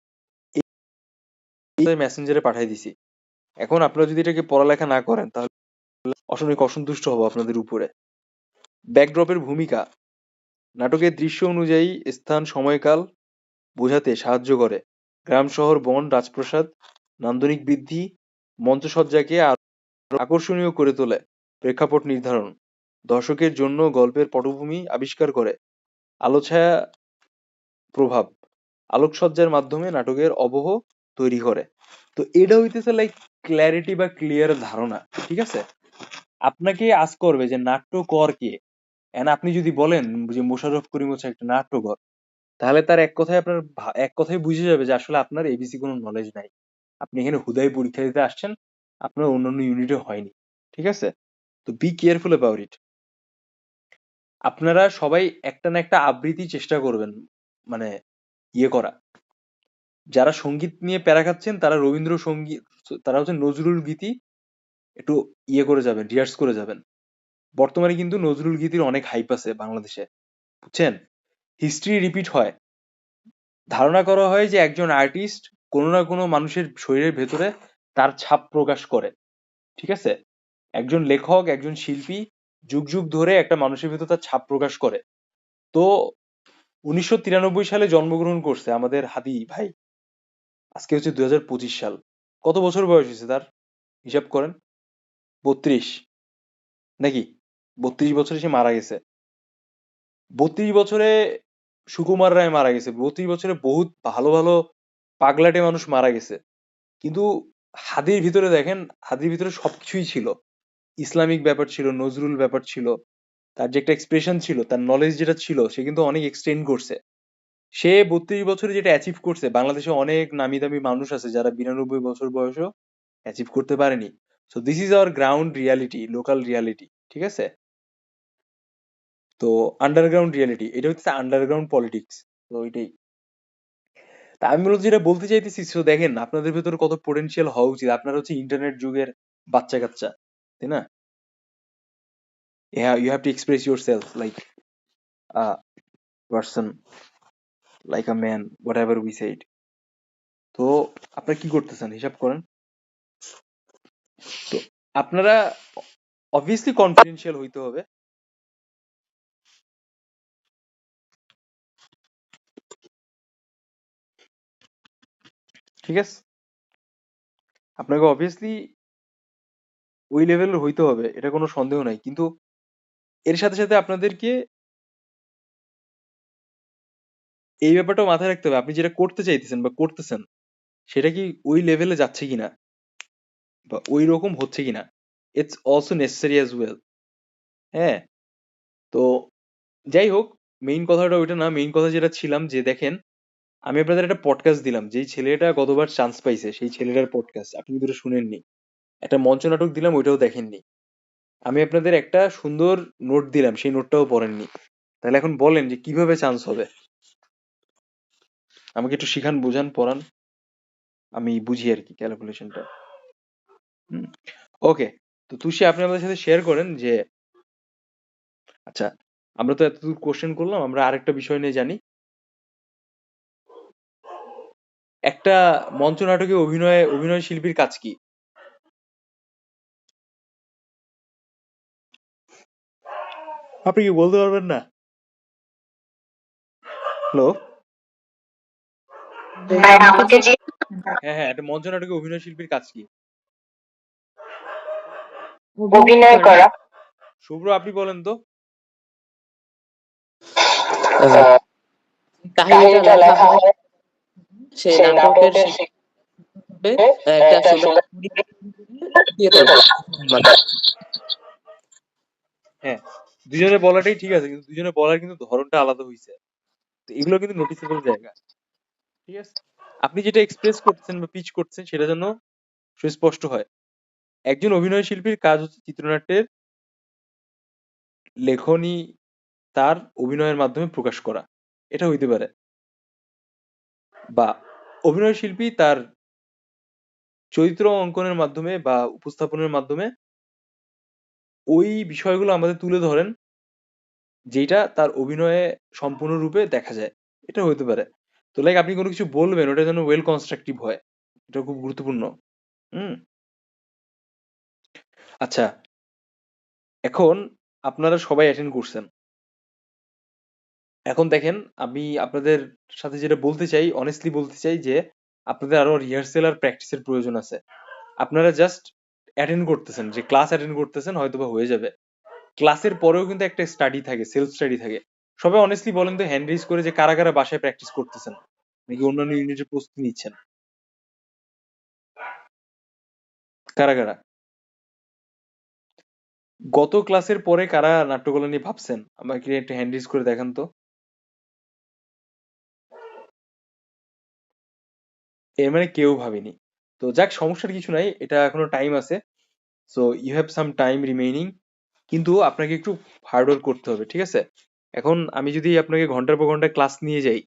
এই মেসেঞ্জারে পাঠিয়ে দিছি। এখন আপনারা যদি এটাকে পড়ালেখা না করেন তাহলে অনেক অসন্তুষ্ট হব আপনাদের উপরে। ব্যাকড্রপের ভূমিকা: নাটকের দৃশ্য অনুযায়ী স্থান, সময়কাল বোঝাতে সাহায্য করে। গ্রাম, শহর, বন, রাজপ্রাসাদ, নান্দনিক বৃদ্ধি মঞ্চসজ্জাকে আরো আকর্ষণীয় করে তোলে। প্রেক্ষাপট নির্ধারণ: দর্শকের জন্য গল্পের পটভূমি আবিষ্কার করে। আলো ছায়া প্রভাব: আলোকসজ্জার মাধ্যমে নাটকের অবহ তৈরি করে। তো এটা হইতেছে লাইক ক্ল্যারিটি বা ক্লিয়ার ধারণা। ঠিক আছে? আপনাকে আস্ক করবে যে নাট্যকর কে। এন্ড আপনি যদি বলেন যে মোশাররফ করিম হচ্ছে একটা নাট্যকর, তাহলে তার এক কথায় আপনার এক কথায় বুঝে যাবে যে আসলে আপনার এবিসি কোনো নলেজ নাই। আপনি এখানে হুদাই পরীক্ষা দিতে আসছেন, আপনার অন্যান্য ইউনিটে হয়নি। ঠিক আছে? তো বি কেয়ারফুল অ্যাবাউট ইট। আপনারা সবাই একটা না একটা আবৃত্তি চেষ্টা করবেন, মানে ইয়ে করা। যারা সঙ্গীত নিয়ে প্যারা খাচ্ছেন তারা রবীন্দ্রসঙ্গীত, তারা হচ্ছে নজরুল গীতি একটু ইয়ে করে যাবেন, রিহার্স করে যাবেন। বর্তমানে কিন্তু নজরুল গীতির অনেক হাইপ আছে বাংলাদেশে, বুঝছেন? হিস্ট্রি রিপিট হয়। ধারণা করা হয় যে একজন আর্টিস্ট কোনো না কোনো মানুষের শরীরের ভেতরে তার ছাপ প্রকাশ করে। ঠিক আছে? একজন লেখক, একজন শিল্পী যুগ যুগ ধরে একটা মানুষের ভেতর তার ছাপ প্রকাশ করে। তো 1993 সালে জন্মগ্রহণ করছে আমাদের হাদি ভাই। আজকে হচ্ছে 2025 সাল। কত বছর বয়স হয়েছে তার? হিসাব করেন। 32 নাকি? 32 বছরে সে মারা গেছে। 32 বছরে সুকুমার রায় মারা গেছে। 32 বছরে বহুত ভালো ভালো পাগলাটে মানুষ মারা গেছে। কিন্তু হাদির ভিতরে দেখেন, হাদির ভিতরে সবকিছুই ছিল। ইসলামিক ব্যাপার ছিল, নজরুল ব্যাপার ছিল, তার যে একটা এক্সপ্রেশন ছিল, তার নলেজ যেটা ছিল, সে কিন্তু অনেক এক্সটেন্ড করছে। সে 32 বছরে যেটা অ্যাচিভ করছে, বাংলাদেশে অনেক নামি দামি মানুষ আছে যারা 92 বছর বয়সেও অ্যাচিভ করতে পারেনি। So this is our ground reality, local reality. ঠিক আছে? তো আন্ডারগ্রাউন্ড রিয়ালিটি, এটা হচ্ছে আন্ডারগ্রাউন্ড পলিটিক্স। তো ওইটাই। তা আমি মূলত যেটা বলতে চাইতেছি, তো দেখেন আপনাদের ভেতরে কত পোটেনশিয়াল হওয়া উচিত। আপনারা হচ্ছে ইন্টারনেট যুগের বাচ্চা কাচ্চা, তাই না? You have to express yourself like a person, like a man, whatever we said. তো আপনারা কি করতেছেন হিসাব করেন। তো আপনারা অবভিয়াসলি কনফিডেন্সিয়াল হইতে হবে। ঠিক আছে? আপনাকে অবভিয়াসলি ওই লেভেলের হইতে হবে, এটা কোনো সন্দেহ নাই। কিন্তু এর সাথে সাথে আপনাদেরকে এই ব্যাপারটাও মাথায় রাখতে হবে, আপনি যেটা করতে চাইতেছেন বা করতেছেন সেটা কি ওই লেভেলে যাচ্ছে কিনা বা ওই রকম হচ্ছে কিনা। It's also necessary as well. হ্যাঁ। তো যাই হোক, মেইন কথাটা ওইটা না। মেইন কথা যেটা ছিলাম যে দেখেন, আমি আপনাদের একটা পডকাস্ট দিলাম, যেই ছেলেটা গতবার চান্স পাইছে সেই ছেলেটার পডকাস্ট আপনি দুটো শুনেননি। একটা মঞ্চ নাটক দিলাম, ওইটাও দেখেননি। আমি আপনাদের একটা সুন্দর নোট দিলাম, সেই নোটটাও পড়েননি। তাহলে এখন বলেন যে কিভাবে চান্স হবে। আমাকে একটু শিখান, বোঝান, পড়ান, আমি বুঝি আর কি ক্যালকুলেশনটা। ওকে। তো তুষি, আপনি আমাদের সাথে শেয়ার করেন যে আচ্ছা, আমরা তো এতদূর কোশ্চেন করলাম, আমরা আরেকটা বিষয় নিয়ে জানি। একটা মঞ্চ নাটকে অভিনয় শিল্পীর কাজ কি? আপনি কি বলতে পারবেন না? হ্যালো। ভাই আমাকে যে হ্যাঁ হ্যাঁ, একটা মঞ্চ নাটকে অভিনয় শিল্পীর কাজ কি? অভিনয় করা, শুভ্র, আপনি বলেন তো। কাহিনীটা কাহিনীটা লেখা লেখা হয়, হয়, সেই সেই নাটকের নাটকের শিল্পে শিল্পে একটা একটা সুন্দর সুন্দর দিয়ে দিয়ে তোলা। তোলা। হ্যাঁ, দুজনে বলাটাই ঠিক আছে, কিন্তু দুজনে বলার কিন্তু ধরনটা আলাদা হইছে। তো এগুলো কিন্তু নোটিসেবল জায়গা। ঠিক আছে? আপনি যেটা এক্সপ্রেস করছেন বা পিচ করছেন সেটা যেন সুস্পষ্ট হয়। একজন অভিনয় শিল্পীর কাজ হচ্ছে চিত্রনাট্যের লেখনী তার অভিনয়ের মাধ্যমে প্রকাশ করা। এটা হইতে পারে। বা অভিনয় শিল্পী তার চরিত্র অঙ্কনের মাধ্যমে বা উপস্থাপনের মাধ্যমে ওই বিষয়গুলো আমাদের তুলে ধরেন, যেটা তার অভিনয়ে সম্পূর্ণরূপে দেখা যায়। এটা হইতে পারে। তো লাইক আপনি কোনো কিছু বলবেন, ওটা যেন ওয়েল কনস্ট্রাকটিভ হয়। এটা খুব গুরুত্বপূর্ণ। হুম। আচ্ছা, এখন আপনারা সবাই অ্যাটেন্ড করছেন। এখন দেখেন, আমি আপনাদের সাথে যেটা বলতে চাই, অনেস্টলি বলতে চাই যে আপনাদের আরো রিহার্সেল আর প্র্যাকটিসের প্রয়োজন আছে। আপনারা জাস্ট অ্যাটেন্ড করতেছেন, যে ক্লাস অ্যাটেন্ড করতেছেন, হয়তোবা হয়ে যাবে। ক্লাসের পরেও কিন্তু একটা স্টাডি থাকে, সেলফ স্টাডি থাকে। সবাই অনেস্টলি বলেন তো, হ্যান্ড রেজ করে, যে কারা কারা বাসায় প্র্যাকটিস করতেছেন নাকি অন্যান্য ইউনিটের প্রস্তুতি নিচ্ছেন? কারা কারা? গত ক্লাসের পরে কারা নাট্যকলা নিয়ে ভাবছেন? আমাকে একটু হ্যান্ড রেজ করে দেখান তো। এর মানে কেউ ভাবেনি। তো যাক, সমস্যার কিছু নাই, এটা এখনো টাইম আছে। So you have some time remaining. কিন্তু আপনাকে একটু হার্ড ওয়ার্ক করতে হবে, ঠিক আছে? এখন আমি যদি আপনাকে ঘন্টার পর ঘন্টা ক্লাস নিয়ে যাই,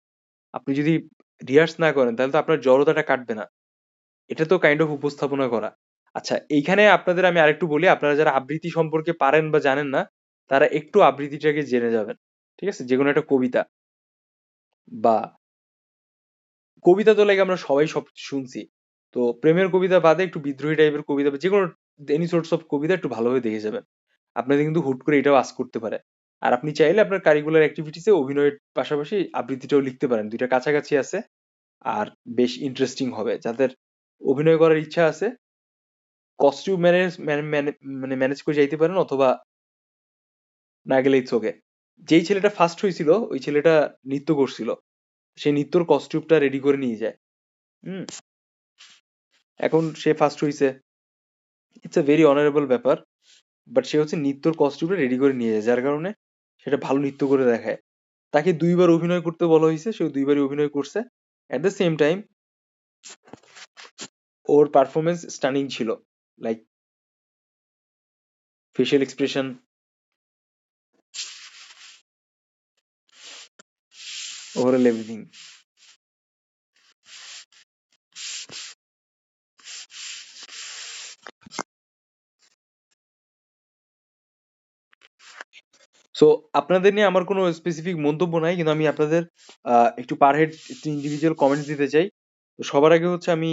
আপনি যদি রিহার্স না করেন তাহলে তো আপনার জড়তাটা কাটবে না। এটা তো কাইন্ড অফ উপস্থাপনা করা। আচ্ছা, এইখানে আপনাদের আমি আরেকটু বলি, আপনারা যারা আবৃত্তি সম্পর্কে পারেন বা জানেন না, তারা একটু আবৃত্তিটাকে জেনে যাবেন, ঠিক আছে? যে কোনো একটা কবিতা বা কবিতা তো লাগে আমরা সবাই সব শুনছি। তো প্রেমের কবিতা বাদে একটু বিদ্রোহী টাইপের কবিতা বা যে কোনো এনি সোর্টস অফ কবিতা একটু ভালোভাবে দেখে যাবেন। আপনাদের কিন্তু হুট করে এটাও আস করতে পারে। আর আপনি চাইলে আপনার কারিকুলার অ্যাক্টিভিটিসে অভিনয়ের পাশাপাশি আবৃত্তিটাও লিখতে পারেন। দুইটা কাছাকাছি আছে আর বেশ ইন্টারেস্টিং হবে। যাদের অভিনয় করার ইচ্ছা আছে কস্টিউম ম্যানেজ মানে ম্যানেজ করে যাইতে পারেন, অথবা না গেলে ইটস ওকে। যেই ছেলেটা ফার্স্ট হয়েছিল ওই ছেলেটা নৃত্য করছিল, সে নৃত্যর কস্টিউমটা রেডি করে নিয়ে যায়। হুম, এখন সে ফার্স্ট হয়েছে, ইটস এ ভেরি অনারেবল ব্যাপার। বাট সে হচ্ছে নৃত্যর কস্টিউমটা রেডি করে নিয়ে যায়, যার কারণে সেটা ভালো নৃত্য করে দেখায়। তাকে দুইবার অভিনয় করতে বলা হয়েছে, সে দুইবারই অভিনয় করছে। অ্যাট দ্য সেম টাইম ওর পারফরমেন্স স্টানিং ছিল, like facial expression, overall everything. So আপনাদের নিয়ে আমার কোনো স্পেসিফিক মন্তব্য নাই, কিন্তু আমি আপনাদের একটু পার হেড ইন্ডিভিজুয়াল কমেন্টস দিতে চাই। তো সবার আগে হচ্ছে আমি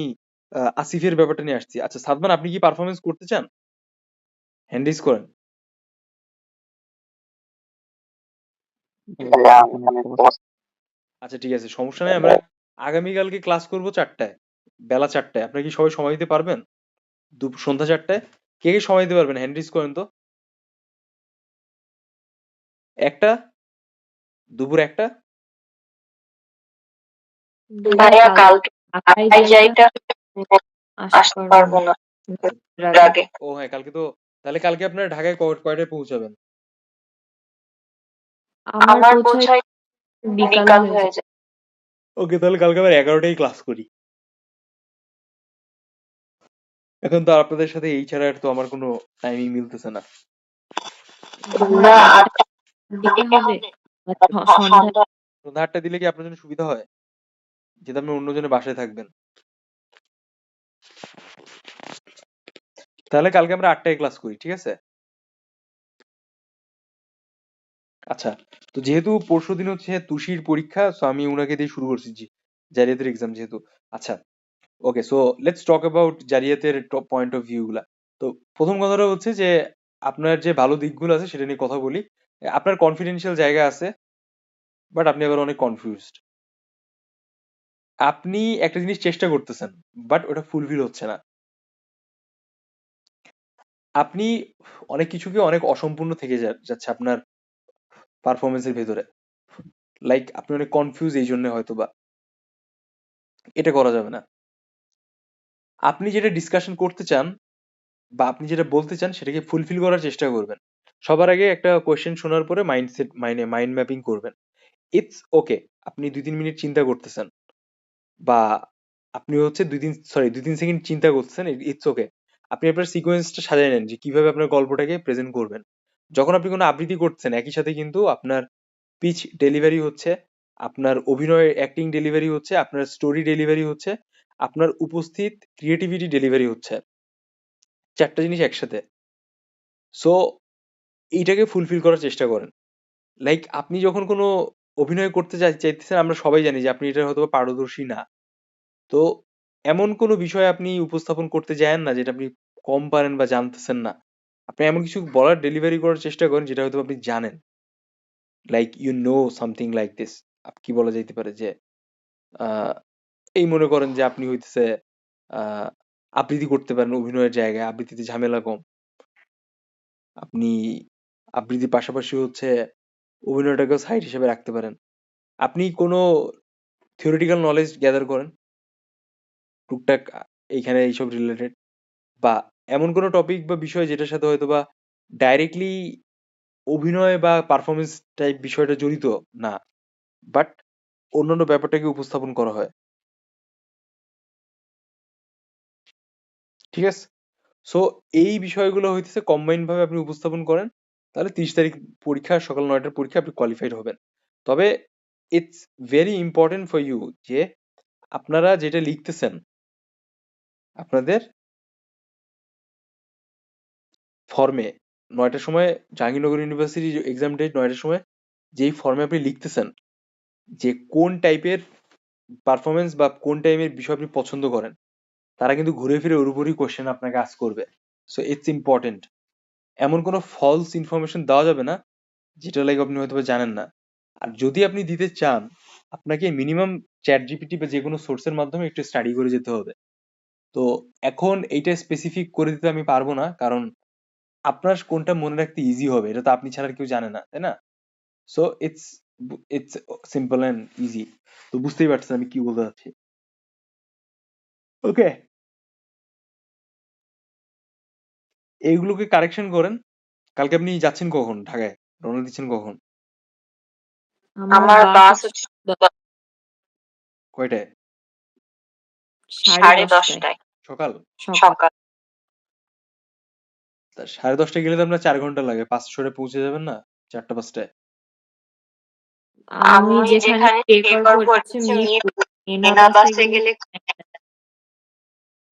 আসিফের ব্যাপারটা নিয়ে আসছি। আচ্ছা সাদমান, আপনি কি পারফরমেন্স করতে চান? হ্যান্ড রেজ করেন। আচ্ছা ঠিক আছে, সমস্যা নাই। আমরা আগামীকালকে ক্লাস করবো 4টায়, বেলা 4টায়। আপনারা কি সবাই সময় দিতে পারবেন? সন্ধ্যা 4টায় কে কে সময় দিতে পারবেন? হ্যান্ড রেজ করেন তো। একটা, দুপুর 1টা। ভাইয়া কালকে ঢাকায় ঢাকায় যাইতে যাইতে আসতে আসতে পারবো পারবো না না রাতে। আগে। ও হ্যাঁ, কালকে তো, তাহলে কালকে আপনার ঢাকায় কয়টায় পৌঁছাবেন? আমার আমার পৌঁছায় পৌঁছায় বিকাল বিকাল হয়ে হয়ে যায়। যায়। ওকে, তাহলে কালকে আবার 11টায় ক্লাস করি। এখন তো আপনাদের সাথে এই ছাড়া আর তো আমার কোনো টাইমিং মিলতেছে না। আমরা না 8টা আটটা দিতে দিতে হবে, হবে সন্ধ্যা। সন্ধ্যা। সন্ধ্যা 8টা দিলে কি আপনার জন্য সুবিধা হয়, যেটা আপনি অন্যজনের বাসায় থাকবেন? তাহলে কালকে আমরা 8টায় ক্লাস করি, ঠিক আছে? আচ্ছা, তো যেহেতু পরশুদিন হচ্ছে তুষির পরীক্ষা, সো আমি উনাকে দিয়ে শুরু করছি, জি, জারিয়াতের এক্সাম যেহেতু। আচ্ছা, okay, so let's talk about জারিয়াতের টপ পয়েন্ট অফ ভিউ গুলা। তো প্রথম কথাটা হচ্ছে যে আপনার যে ভালো দিকগুলো আছে সেটা নিয়ে কথা বলি। আপনার কনফিডেন্সিয়াল জায়গা আছে, বাট আপনি আবার অনেক কনফিউজড। আপনি একটা জিনিস চেষ্টা করতেছেন, বাট ওটা ফুলফিল হচ্ছে না। আপনি অনেক কিছুকে অনেক অসম্পূর্ণ থেকে যাচ্ছে আপনার পারফরমেন্সের ভেতরে। লাইক আপনি অনেক কনফিউজ, এই জন্য হয়তো বা এটা করা যাবে না। আপনি যেটা ডিসকাশন করতে চান বা আপনি যেটা বলতে চান সেটাকে ফুলফিল করার চেষ্টা করবেন। সবার আগে একটা কোয়েশ্চেন শোনার পরে মাইন্ডসেট মাইন্ড ম্যাপিং করবেন। ইটস ওকে, আপনি 2-3 মিনিট চিন্তা করতেছেন, বা আপনি হচ্ছে 2-3 সেকেন্ড চিন্তা করতেছেন, ইটস ওকে। আপনি আপনার সিকোয়েন্সটা সাজিয়ে নেন যে কিভাবে আপনার গল্পটাকে প্রেজেন্ট করবেন। যখন আপনি কোনো আবৃত্তি করছেন একই সাথে কিন্তু আপনার পিচ ডেলিভারি হচ্ছে, আপনার অভিনয় অ্যাক্টিং ডেলিভারি হচ্ছে, আপনার স্টোরি ডেলিভারি হচ্ছে, আপনার উপস্থিত ক্রিয়েটিভিটি ডেলিভারি হচ্ছে, 4টা জিনিস একসাথে। সো এইটাকে ফুলফিল করার চেষ্টা করেন। লাইক আপনি যখন কোনো অভিনয় করতে চাইতেছেন, আমরা সবাই জানি যে আপনি এটা হয়তো পারদর্শী না। তো এমন কোনো বিষয় আপনি উপস্থাপন করতে যায়েন না যেটা আপনি কম পারেন বা জানতেছেন না। আপনি এমন কিছু বলার ডেলিভারি করার চেষ্টা করেন যেটা হয়তো আপনি জানেন, like you know something like this. কি বলা যাইতে পারে যে আহ, এই মনে করেন যে আপনি হইতেছে আহ আবৃত্তি করতে পারেন, অভিনয়ের জায়গায় আবৃত্তিতে ঝামেলা কম। আপনি আবৃত্তির পাশাপাশি হচ্ছে অভিনয়টাকেও সাইড হিসেবে রাখতে পারেন। আপনি কোনো থিওরিটিক্যাল নলেজ গ্যাদার করেন টুকটাক এইখানে এইসব রিলেটেড, বা এমন কোনো টপিক বা বিষয় যেটার সাথে হয়তো বা ডাইরেক্টলি অভিনয় বা পারফরমেন্স টাইপ বিষয়টা জড়িত না, বাট অন্যান্য ব্যাপারটাকে উপস্থাপন করা হয়। ঠিক আছে? সো এই বিষয়গুলো হইতেছে কম্বাইন ভাবে আপনি উপস্থাপন করেন, তাহলে 30 তারিখ পরীক্ষা, সকাল 9টার পরীক্ষা, আপনি কোয়ালিফাইড হবেন। তবে it's very important for you যে আপনারা যেটা লিখতেছেন, আপনাদের ফর্মে 9টার সময় জাহাঙ্গীরনগর ইউনিভার্সিটি এক্সাম ডেট 9টার সময় যেই ফর্মে আপনি লিখতেছেন যে কোন টাইপের পারফরমেন্স বা কোন টাইপের বিষয় আপনি পছন্দ করেন, তারা কিন্তু ঘুরে ফিরে ওর উপরই কোশ্চেন আপনাকে আস্ক করবে। So it's important. এমন কোনো ফলস ইনফরমেশন দেওয়া যাবে না যেটা লাইক আপনি হয়তো বা জানেন না। আর যদি আপনি দিতে চান, আপনাকে মিনিমাম চ্যাট জিপিটি বা যে কোনো সোর্সের মাধ্যমে একটু স্টাডি করে যেতে হবে। তো এখন এইটা স্পেসিফিক করে দিতে আমি পারবো না, কারণ আপনার কোনটা মনে রাখতে ইজি হবে এটা তো আপনি ছাড়া আর কেউ জানে না, তাই না? So it's it's simple and easy. তো বুঝতেই পারছেন আমি কি বলতে চাচ্ছি। ওকে, এইগুলোকে কারেকশন করেন। কালকে আপনি যাচ্ছেন কখন ঢাকায়? রওনা দিচ্ছেন কখন? আমার বাস হচ্ছে কয়টায়? 10:30টায় সকাল? সকাল। তা 10:30টায় গেলে তো আপনার 4 ঘন্টা লাগে, 5টায় পৌঁছে যাবেন না? 4টা 5টায়? আমি যেখানে স্টে করবো এটা হচ্ছে মিরপুর। এনা বাসে গেলে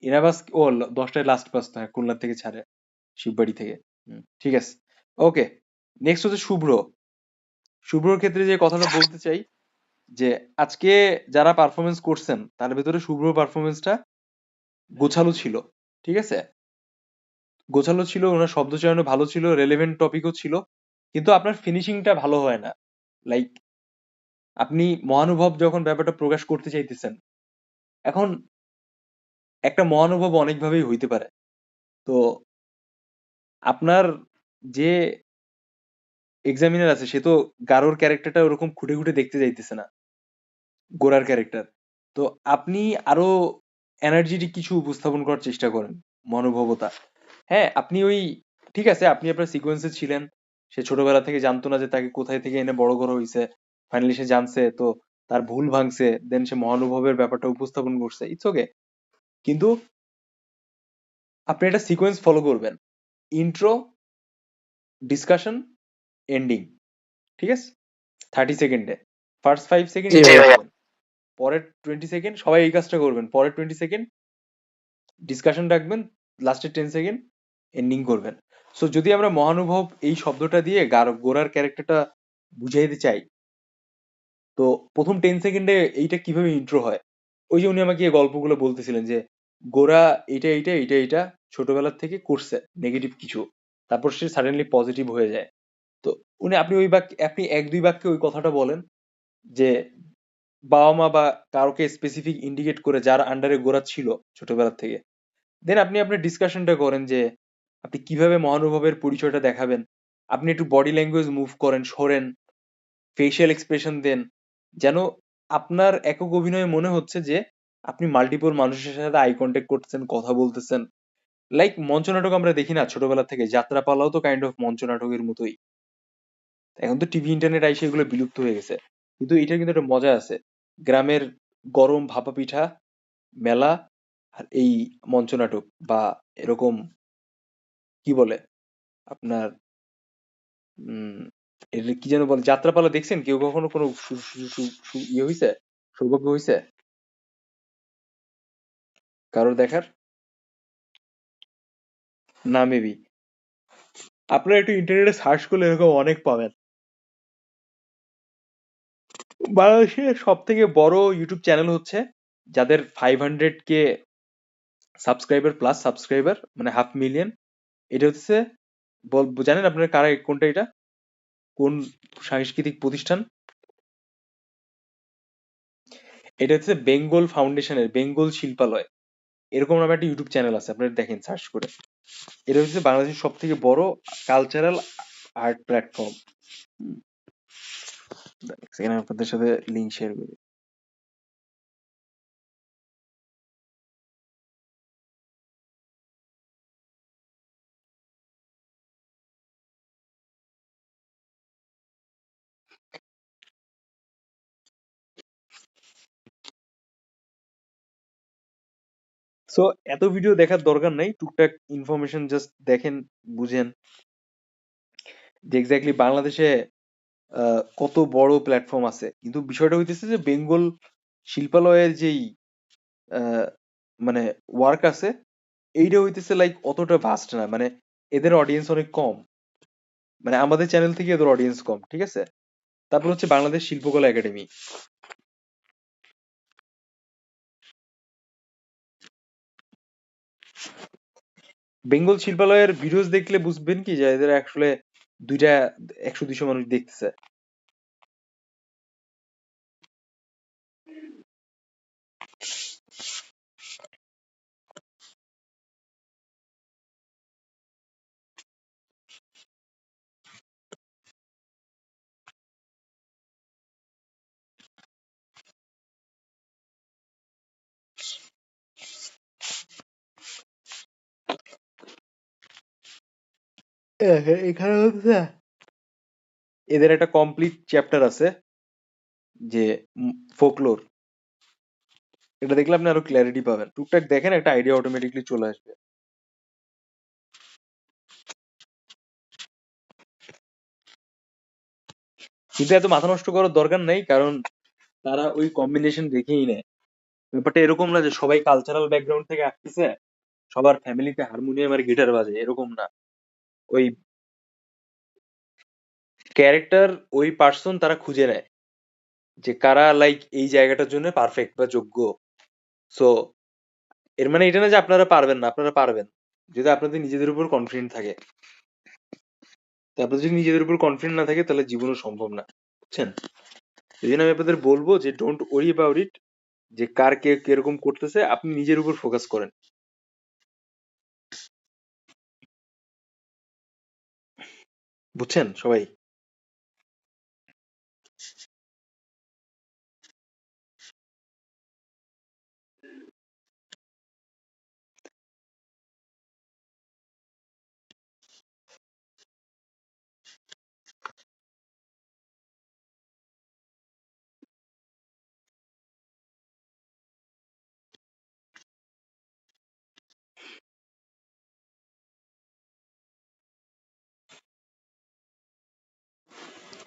ইনাবাস ও 10টায় লাস্ট বাস তো, হ্যাঁ, খুলনা থেকে ছাড়ে, শিববাড়ি থেকে। ঠিক আছে, ওকে। নেক্সট হচ্ছে শুভ্র। শুভ্রর ক্ষেত্রে যে কথাটা বলতে চাই যে আজকে যারা পারফরমেন্স করছেন তার ভেতরে শুভ্র পারফরমেন্সটা গোছালো ছিল। ঠিক আছে, গোছালো ছিল, ওনার শব্দচয়নও ভালো ছিল, রেলেভেন্ট টপিকও ছিল, কিন্তু আপনার ফিনিশিংটা ভালো হয় না। লাইক আপনি মহানুভব যখন ব্যাপারটা প্রকাশ করতে চাইতেছেন, এখন একটা মহানুভব অনেকভাবেই হইতে পারে। তো আপনার যে এক্সামিনার আছে সে তো গারোর ক্যারেক্টারটা ওরকম খুঁটে খুঁটে দেখতে যাইতেছে না, গোরার ক্যারেক্টার। তো আপনি আরো এনার্জেটিক কিছু উপস্থাপন করার চেষ্টা করেন, মনোভবতা। হ্যাঁ, আপনি ওই, ঠিক আছে, আপনি আপনার সিকোয়েন্সে ছিলেন, সে ছোটবেলা থেকে জানতো না যে তাকে কোথায় থেকে এনে বড় করা হয়েছে, ফাইনালি সে জানছে, তো তার ভুল ভাঙছে, দেন সে মহানুভবের ব্যাপারটা উপস্থাপন করছে, ইটস ওকে। কিন্তু আপনি একটা সিকোয়েন্স ফলো করবেন, ইন্ট্রো, ডিসকাশন, এন্ডিং। ঠিক আছে, 30 সেকেন্ডে ফার্স্ট 5 সেকেন্ড পরের 20 সেকেন্ড সবাই এই কাজটা করবেন, পরের 20 সেকেন্ড ডিসকাশন রাখবেন, লাস্টের 10 সেকেন্ড এন্ডিং করবেন। সো যদি আমরা মহানুভব এই শব্দটা দিয়ে গোরার ক্যারেক্টারটা বুঝাইতে চাই, তো প্রথম 10 সেকেন্ডে এইটা কিভাবে ইন্ট্রো হয়, ওই যে উনি আমাকে এই গল্পগুলো বলতেছিলেন যে গোরা এইটা এইটা এইটা এইটা ছোটবেলার থেকে করছে নেগেটিভ কিছু, তারপর সে সাডেনলি পজিটিভ হয়ে যায়। তো উনি, আপনি ওই বাক্যে, আপনি 1-2 বাক্যে ওই কথাটা বলেন যে বাবা মা বা কাউকে স্পেসিফিক ইন্ডিকেট করে যার আন্ডারে গোরা ছিল ছোটবেলা থেকে। দেন আপনি আপনার ডিসকাশনটা করেন যে আপনি কিভাবে মহানুভবের পরিচয়টা দেখাবেন। আপনি একটু বডি ল্যাঙ্গুয়েজ মুভ করেন, সরেন, ফেসিয়াল এক্সপ্রেশন দেন, যেন আপনার একক অভিনয়ে মনে হচ্ছে যে আপনি মাল্টিপল মানুষের সাথে আই কন্ট্যাক্ট করতেছেন, কথা বলতেছেন। লাইক মঞ্চ নাটক আমরা দেখি না ছোটবেলা থেকে, যাত্রাপালাও তো কাইন্ড অফ মঞ্চ নাটকের মতোই। এখন তো টিভি ইন্টারনেট আইসে এগুলো বিলুপ্ত হয়ে গেছে, কিন্তু এটা কিন্তু একটা মজা আছে। গ্রামের গরম ভাপা পিঠা, মেলা, আর এই মঞ্চ নাটক বা এরকম কি বলে আপনার এটা কি যেন বলে, যাত্রাপালা দেখছেন কেউ কখনো? কোনো ইয়ে হয়েছে, সৌভাগ্য হয়েছে কারোর দেখার? না, মেবি আপনারা একটু ইন্টারনেটে সার্চ করলে এরকম অনেক পাবেন। বাংলাদেশের সব থেকে বড় ইউটিউব চ্যানেল হচ্ছে যাদের 500K সাবস্ক্রাইবার, প্লাস সাবস্ক্রাইবার, মানে 500,000। এটা হচ্ছে, জানেন আপনারা কারা, কোনটা এটা, কোন সাংস্কৃতিক প্রতিষ্ঠান? এটা হচ্ছে বেঙ্গল ফাউন্ডেশনের বেঙ্গল শিল্পালয়, এরকম নামে একটা ইউটিউব চ্যানেল আছে, আপনারা দেখেন সার্চ করে। এটা হচ্ছে বাংলাদেশের সব থেকে বড় কালচারাল আর্ট প্ল্যাটফর্ম। সেখানে আপনাদের সাথে লিঙ্ক শেয়ার করি। সো এত ভিডিও দেখার দরকার নাই, টুকটাক ইনফরমেশন জাস্ট দেখেন, বুঝেন যে এক্স্যাক্টলি বাংলাদেশে কত বড় প্ল্যাটফর্ম আছে। কিন্তু বিষয়টা হইতেছে যে বেঙ্গল শিল্পালয়ের যেই আহ, মানে ওয়ার্ক আছে, এইটা হইতেছে লাইক অতটা ভাস্ট না, মানে এদের অডিয়েন্স অনেক কম, মানে আমাদের চ্যানেল থেকে এদের অডিয়েন্স কম, ঠিক আছে। তারপর হচ্ছে বাংলাদেশ শিল্পকলা একাডেমি। বেঙ্গল শিল্পালয়ের ভিডিওস দেখলে বুঝবেন কি যে এদের আসলে দুইটা 100-200 মানুষ দেখতেছে। এখানে হচ্ছে এদের একটা কমপ্লিট চ্যাপ্টার আছে যে ফোকলোর, এটা দেখলে আপনি আরো ক্ল্যারিটি পাবেন। টুকটাক দেখেন, একটা আইডিয়া অটোমেটিকলি চলে আসবে। কিন্তু এত মাথা নষ্ট করার দরকার নেই, কারণ তারা ওই কম্বিনেশন দেখেই নেয়। ব্যাপারটা এরকম না যে সবাই কালচারাল ব্যাকগ্রাউন্ড থেকে আসতেছে, সবার ফ্যামিলিতে হারমোনিয়াম আর গিটার বাজে, এরকম না। ওই ক্যারেক্টার, ওই পার্সন তারা খুঁজে নেয় যে কারা লাইক এই জায়গাটার জন্য পারফেক্ট বা যোগ্য। সো এর মানে এটা না যে আপনারা পারবেন না, আপনারা পারবেন যদি আপনাদের নিজেদের উপর কনফিডেন্ট থাকে। তো আপনাদের যদি নিজেদের উপর কনফিডেন্ট না থাকে তাহলে জীবনও সম্ভব না, বুঝছেন। এই জন্য আমি আপনাদের বলবো যে ডোন্ট ওয়ারি অ্যাবাউট ইট, যে কার কে কিরকম করতেছে, আপনি নিজের উপর ফোকাস করেন, বুঝছেন সবাই।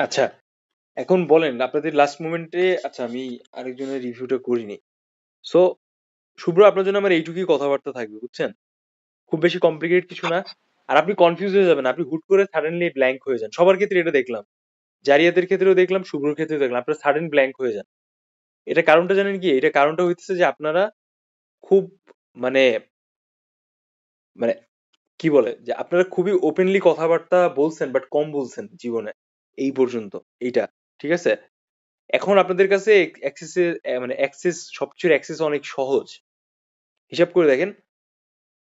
আচ্ছা, এখন বলেন আপনাদের লাস্ট মোমেন্টে, আচ্ছা আমি আরেকজনের রিভিউটা করিনি। সো শুভ্র, আপনার জন্য আমার এইটুকুই কথাবার্তা থাকবে, বুঝছেন। খুব বেশি কমপ্লিকেটেড কিছু না। আর আপনি কনফিউজ হয়ে যাবেন, আপনি হুট করে সাডেনলি ব্ল্যাঙ্ক হয়ে যান। সবার ক্ষেত্রে এটা দেখলাম, জারিয়াদের ক্ষেত্রেও দেখলাম, শুভ্রর ক্ষেত্রেও দেখলাম, আপনারা সাডেন ব্ল্যাঙ্ক হয়ে যান। এটা কারণটা জানেন কি? এটা কারণটা হইতেছে যে আপনারা খুব মানে মানে কি বলে যে আপনারা খুবই ওপেনলি কথাবার্তা বলছেন, বাট কম বলছেন জীবনে এই পর্যন্ত। এইটা ঠিক আছে। এখন আপনাদের কাছে অ্যাক্সেসের মানে অ্যাক্সেস, সবচেয়ে অ্যাক্সেস অনেক সহজ। হিসাব করে দেখেন,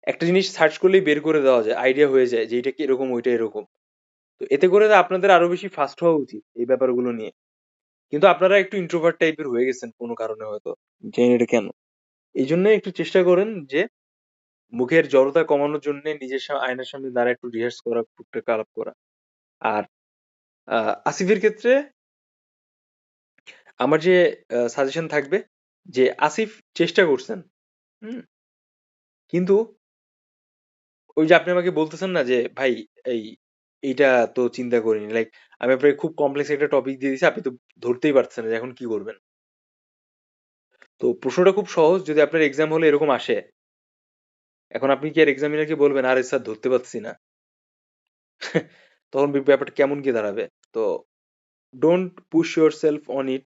একটা জিনিস সার্চ করলেই বের করে দেওয়া যায়, আইডিয়া হয়ে যায় যে এটা কি এরকম, ওইটা এরকম। তো এতে করে আপনাদের আরো বেশি ফাস্ট হওয়া উচিত এই ব্যাপারগুলো নিয়ে। কিন্তু আপনারা একটু ইন্ট্রোভার্ট টাইপের হয়ে গেছেন কোনো কারণে, হয়তো জানি না এটা কেন। এই জন্য একটু চেষ্টা করেন যে মুখের জড়তা কমানোর জন্য নিজের আয়নার সামনে দাঁড়ায় একটু রিহার্স করা, টুকটাক আলাপ করা। আর আসিফের ক্ষেত্রে আমার যে সাজেশন থাকবে যে আসিফ চেষ্টা করছেন, হুম, কিন্তু ওই যে আপনি আমাকে বলতেছেন না যে ভাই এই এইটা তো চিন্তা করিনি, লাইক আমি আপনাকে খুব কমপ্লেক্স একটা টপিক দিয়ে দিছি, আপনি তো ধরতেই পারছেন না যে এখন কি করবেন। তো প্রশ্নটা খুব সহজ, যদি আপনার এক্সাম হলে এরকম আসে, এখন আপনি কি আর এক্সামিনারকে বলবেন আরে স্যার ধরতে পারছি না? তখন ব্যাপারটা কেমন কি দাঁড়াবে? তো don't push your self on it.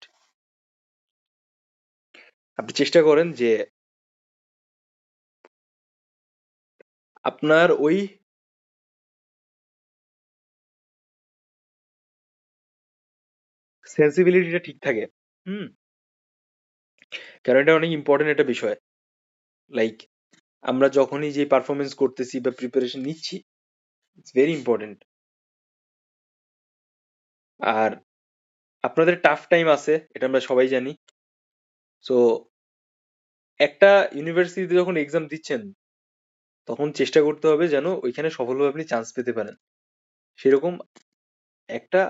আপনি চেষ্টা করেন যে আপনার ওই সেন্সিবিলিটিটা ঠিক থাকে, হুম। কারণ এটা অনেক ইম্পর্টেন্ট একটা বিষয়। লাইক আমরা যখনই যে পারফরমেন্স করতেছি বা প্রিপারেশন নিচ্ছি, ইটস ভেরি ইম্পর্টেন্ট। আর আপনাদের টাফ টাইম আছে, এটা আমরা সবাই জানি। সো একটা ইউনিভার্সিটিতে যখন এক্সাম দিচ্ছেন, তখন চেষ্টা করতে হবে যেন ওইখানে সফলভাবে আপনি চান্স পেতে পারেন, সেরকম একটা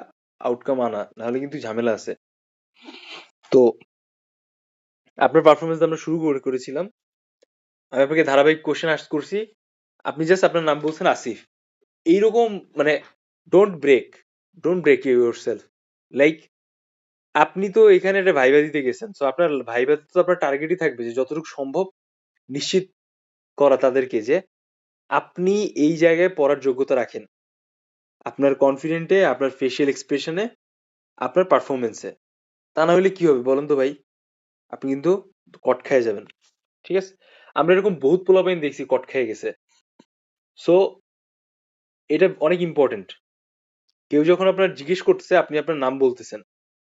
আউটকাম আনা, নাহলে কিন্তু ঝামেলা আছে। তো আপনার পারফরমেন্স আমরা শুরু করেছিলাম। আমি আপনাকে ধারাবাহিক কোশ্চেন আস্ক করছি, আপনি জাস্ট আপনার নাম বলছেন আসিফ। এইরকম মানে don't break yourself. Like আপনি তো এখানে একটা ভাইবা দিতে গেছেন, তো আপনার ভাইবাতে তো আপনার টার্গেটই থাকবে যে যতটুকু সম্ভব নিশ্চিত করা তাদেরকে যে আপনি এই জায়গায় পড়ার যোগ্যতা রাখেন, আপনার কনফিডেন্টে, আপনার ফেসিয়াল এক্সপ্রেশনে, আপনার পারফরমেন্সে। তা না হলে কি হবে বলেন তো ভাই? আপনি কিন্তু কট খেয়ে যাবেন। ঠিক আছে? আমরা এরকম বহুত পোলাপাইন দেখছি কট খেয়ে গেছে। সো এটা অনেক ইম্পর্টেন্ট। কেউ যখন আপনার জিজ্ঞেস করতেছে, আপনি আপনার নাম বলতেছেন।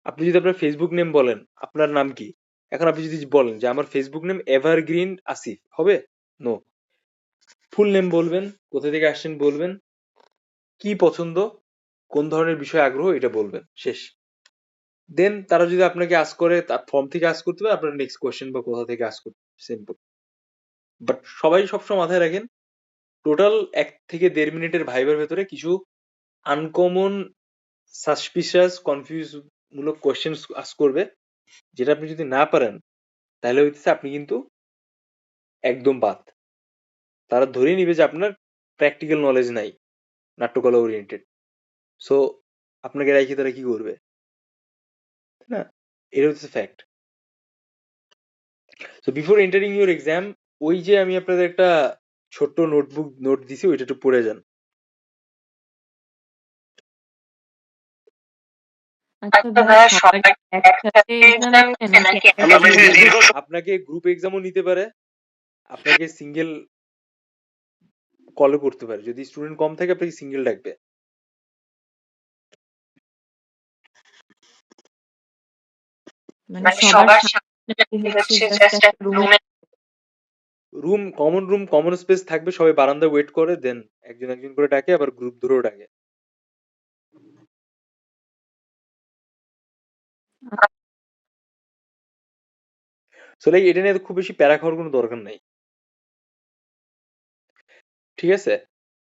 আপনি যদি আপনার ফেসবুক নেম বলেন, আপনার নাম কি? এখন আপনি যদি বলেন যে আমার ফেসবুক নেম এভারগ্রিন আসিফ, হবে? নো। ফুল নেম বলবেন, কোথা থেকে আসছেন বলবেন, কি পছন্দ, কোন ধরনের বিষয়ে আগ্রহ, এটা বলবেন। শেষ। দেন তারা যদি আপনাকে আস্ক করে, তার ফর্ম থেকে আস্ক করতে পারে আপনার নেক্সট কোয়েশ্চেন বা কোথা থেকে আস্ক করতে, সিম্পল। বাট সবাই সবসময় মাথায় রাখেন, টোটাল 1 থেকে 1.5 মিনিটের ভাইবার ভেতরে কিছু আনকমন, সাসপিশিয়াস, কনফিউজ মূলক কোয়েশ্চেন আস্ক করবে, যেটা আপনি যদি না পারেন তাহলে হইতেছে আপনি কিন্তু একদম বাদ। তারা ধরে নিবে যে আপনার প্র্যাকটিক্যাল নলেজ নাই, নাট্যকলা ওরিয়েন্টেড। সো আপনাকে রাখি তারা কি করবে? তাই না? এটা হচ্ছে fact. So before entering your exam, ওই যে আমি আপনাদের একটা ছোট্ট নোট দিছি, ওইটা একটু পড়ে যান। আচ্ছা ভাইয়া, সবার একসাথে এক্সাম আছে নাকি আপনাকে গ্রুপ এক্সামও নিতে পারে, আপনাকে সিঙ্গেল কলও করতে পারে। যদি স্টুডেন্ট কম থাকে আপনাকে সিঙ্গেল ডাকবে। মানে সবার সামনে হচ্ছে জাস্ট একটা রুম কমন স্পেস থাকবে, সবাই বারান্দা ওয়েট করে, দেন একজন একজন করে ডাকে, আবার গ্রুপ ধরেও ডাকে। সো লাইক এটা নিয়ে খুব বেশি প্যারা খাওয়ার কোনো দরকার নাই। ঠিক আছে?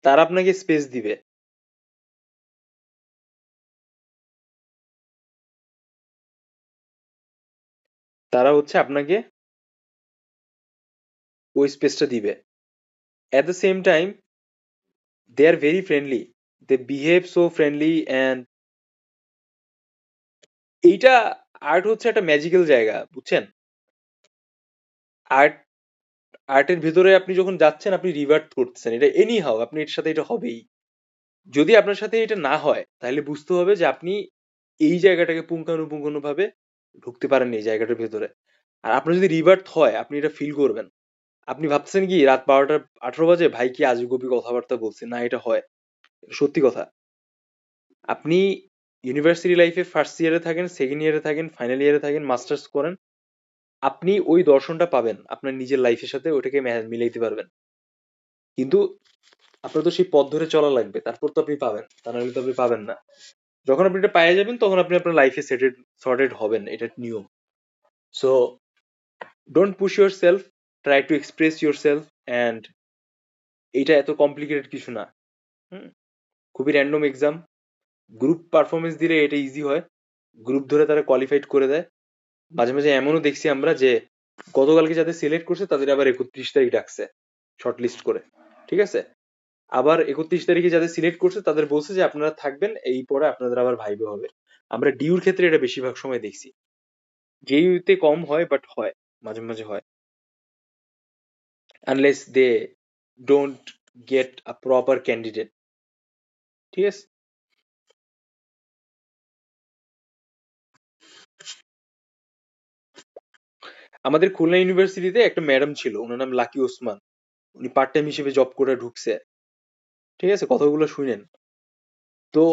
তারা আপনাকে স্পেস দিবে। তারা হচ্ছে আপনাকে ওই স্পেসটা দিবে। At the same time, they are very friendly. They behave so friendly and এইটা, আর্ট হচ্ছে একটা ম্যাজিক্যাল জায়গা, বুঝছেন? আর্ট আর্টের ভিতরে আপনি যখন যাচ্ছেন, আপনি রিভার্ট করতেছেন, এটা এনি হাও, আপনি এর সাথে এটা হবেই। যদি আপনার সাথে এটা না হয় তাহলে বুঝতে হবে যে আপনি এই জায়গাটাকে পুঙ্খানুপুঙ্খানু ভাবে ঢুকতে পারেননি এই জায়গাটার ভেতরে। আর আপনার যদি রিভার্ট হয়, আপনি এটা ফিল করবেন। আপনি ভাবছেন কি রাত 12টা 18 বাজে, ভাই কি আজগুবি কথাবার্তা বলছে, না এটা হয়, এটা সত্যি কথা। আপনি ইউনিভার্সিটি লাইফে ফার্স্ট ইয়ারে থাকেন, সেকেন্ড ইয়ারে থাকেন, ফাইনাল ইয়ারে থাকেন, মাস্টার্স করেন, আপনি ওই দর্শনটা পাবেন আপনার নিজের লাইফের সাথে, ওটাকে মিলাইতে পারবেন। কিন্তু আপনার তো সেই পথ ধরে চলা লাগবে, তারপর তো আপনি পাবেন, তা নাহলে তো আপনি পাবেন না। যখন আপনি এটা পেয়ে যাবেন, তখন আপনি আপনার লাইফে সর্টেড হবেন, এটা নিয়ম। So don't push your self, try to express your self, and এইটা এত কমপ্লিকেটেড কিছু না। হুম, খুবই র্যান্ডম এক্সাম। গ্রুপ পারফরমেন্স দিলে এটা ইজি হয়, গ্রুপ ধরে তারা কোয়ালিফাইড করে দেয়। মাঝে মাঝে এমনও দেখছি আমরা যে গতকালকে যাদের সিলেক্ট করছে তাদের আবার 31 তারিখ ডাকছে শর্ট লিস্ট করে। ঠিক আছে? আবার 31 তারিখে যাদের সিলেক্ট করছে তাদের বলছে যে আপনারা থাকবেন, এই পরে আপনাদের আবার ভাইবা হবে। আমরা ডিউর ক্ষেত্রে এটা বেশিরভাগ সময় দেখছি। জেইউতে কম হয়, বাট হয়, মাঝে মাঝে হয়, unless they don't get a proper candidate. ঠিক আছে? আমাদের খুলনা ইউনিভার্সিটিতে একটা ম্যাডাম ছিল, ওনার নাম লাকি ওসমান। উনি পার্ট টাইম হিসেবে জব করে ঢুকছে। ঠিক আছে? কথাগুলো শুনেন। তো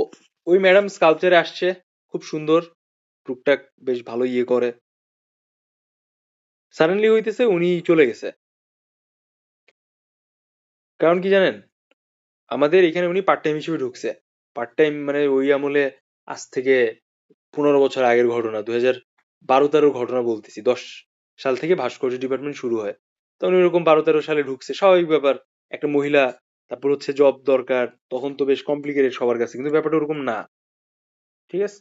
ওই ম্যাডাম স্কাল্পচারে আসছে, খুব সুন্দর, টুকটাক বেশ ভালো ইয়ে করে। সাডেনলি হইতেছে উনি চলে গেছে। কারণ কি জানেন? আমাদের এখানে উনি পার্ট টাইম হিসেবে ঢুকছে। পার্ট টাইম মানে ওই আমলে, আজ থেকে 15 বছর আগের ঘটনা, 2012-13 ঘটনা বলতেছি। 10 সাল থেকে ভাস্কর্য ডিপার্টমেন্ট শুরু হয়, তখন এরকম 12-13 সালে ঢুকছে, স্বাভাবিক ব্যাপার। একটা মহিলা, তারপর হচ্ছে জব দরকার, তখন তো বেশ কমপ্লিকেটেড সবার কাছে, কিন্তু ব্যাপারটা ওরকম না। ঠিক আছে?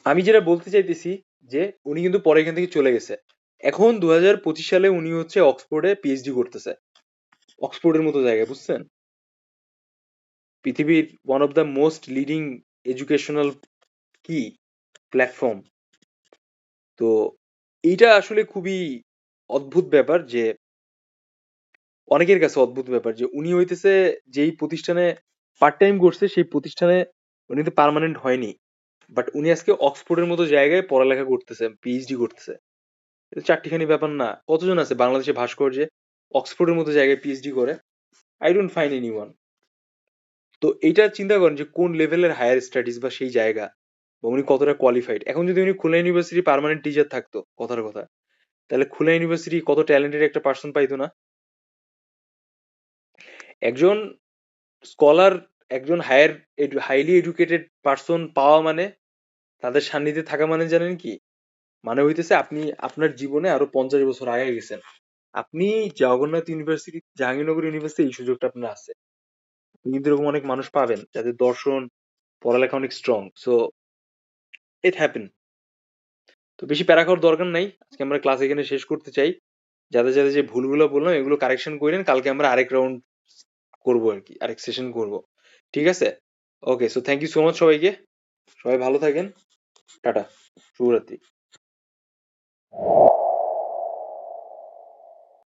আমি যেটা বলতে চাইতেছি যে উনি কিন্তু পরে এখান থেকে চলে গেছে। এখন 2025 সালে উনি হচ্ছে অক্সফোর্ডে পিএইচডি করতেছে, অক্সফোর্ডের মতো জায়গায়, বুঝছেন? পৃথিবীর one of the most leading educational কি প্ল্যাটফর্ম। তো এইটা আসলে খুবই অদ্ভুত ব্যাপার, যে অনেকের কাছে অদ্ভুত ব্যাপার যে উনি হইতেছে যেই প্রতিষ্ঠানে পার্ট টাইম করছে সেই প্রতিষ্ঠানে উনি তো পার্মানেন্ট হয়নি, বাট উনি আজকে অক্সফোর্ডের মতো জায়গায় পড়ালেখা করতেছে, পিএইচডি করতেছে। এটা চারটিখানি ব্যাপার না? কতজন আছে বাংলাদেশে ভাস্কর্যে অক্সফোর্ডের মতো জায়গায় পিএইচডি করে? I don't find anyone. তো এইটা চিন্তা করেন যে কোন লেভেলের হায়ার স্টাডিজ বা সেই জায়গা, বা উনি কতটা কোয়ালিফাইড। এখন যদি উনি খুলনা ইউনিভার্সিটি পার্মানেন্ট টিচার থাকতো, কথার কথা, তাহলে খুলনা ইউনিভার্সিটি কত ট্যালেন্টেড একটা পার্সন পাইতো না? একজন স্কলার, একজন হাইলি এডুকেটেড পার্সন পাওয়া মানে, তাদের সান্নিধ্যে থাকা মানে জানেন কি? মানে হইতেছে আপনি আপনার জীবনে আরো 50 বছর আগে গেছেন। আপনি জগন্নাথ ইউনিভার্সিটি, জাহাঙ্গীরনগর ইউনিভার্সিটি এই সুযোগটা আপনার আছে। আপনি কিন্তু এরকম অনেক মানুষ পাবেন যাদের দর্শন পড়ালেখা অনেক স্ট্রং। So it happen. তো বেশি প্যারা খাওয়ার দরকার নাই, আজকে আমরা ক্লাস এখানে শেষ করতে চাই। যাদের যাদের যে ভুলগুলো বললাম এগুলো কারেকশন করেন, কালকে আমরা আরেক রাউন্ড করবো আর কি, আরেক সেশন করবো। ঠিক আছে? Okay, so thank you so much সবাইকে। সবাই ভালো থাকেন। টাটা, শুভরাত্রি।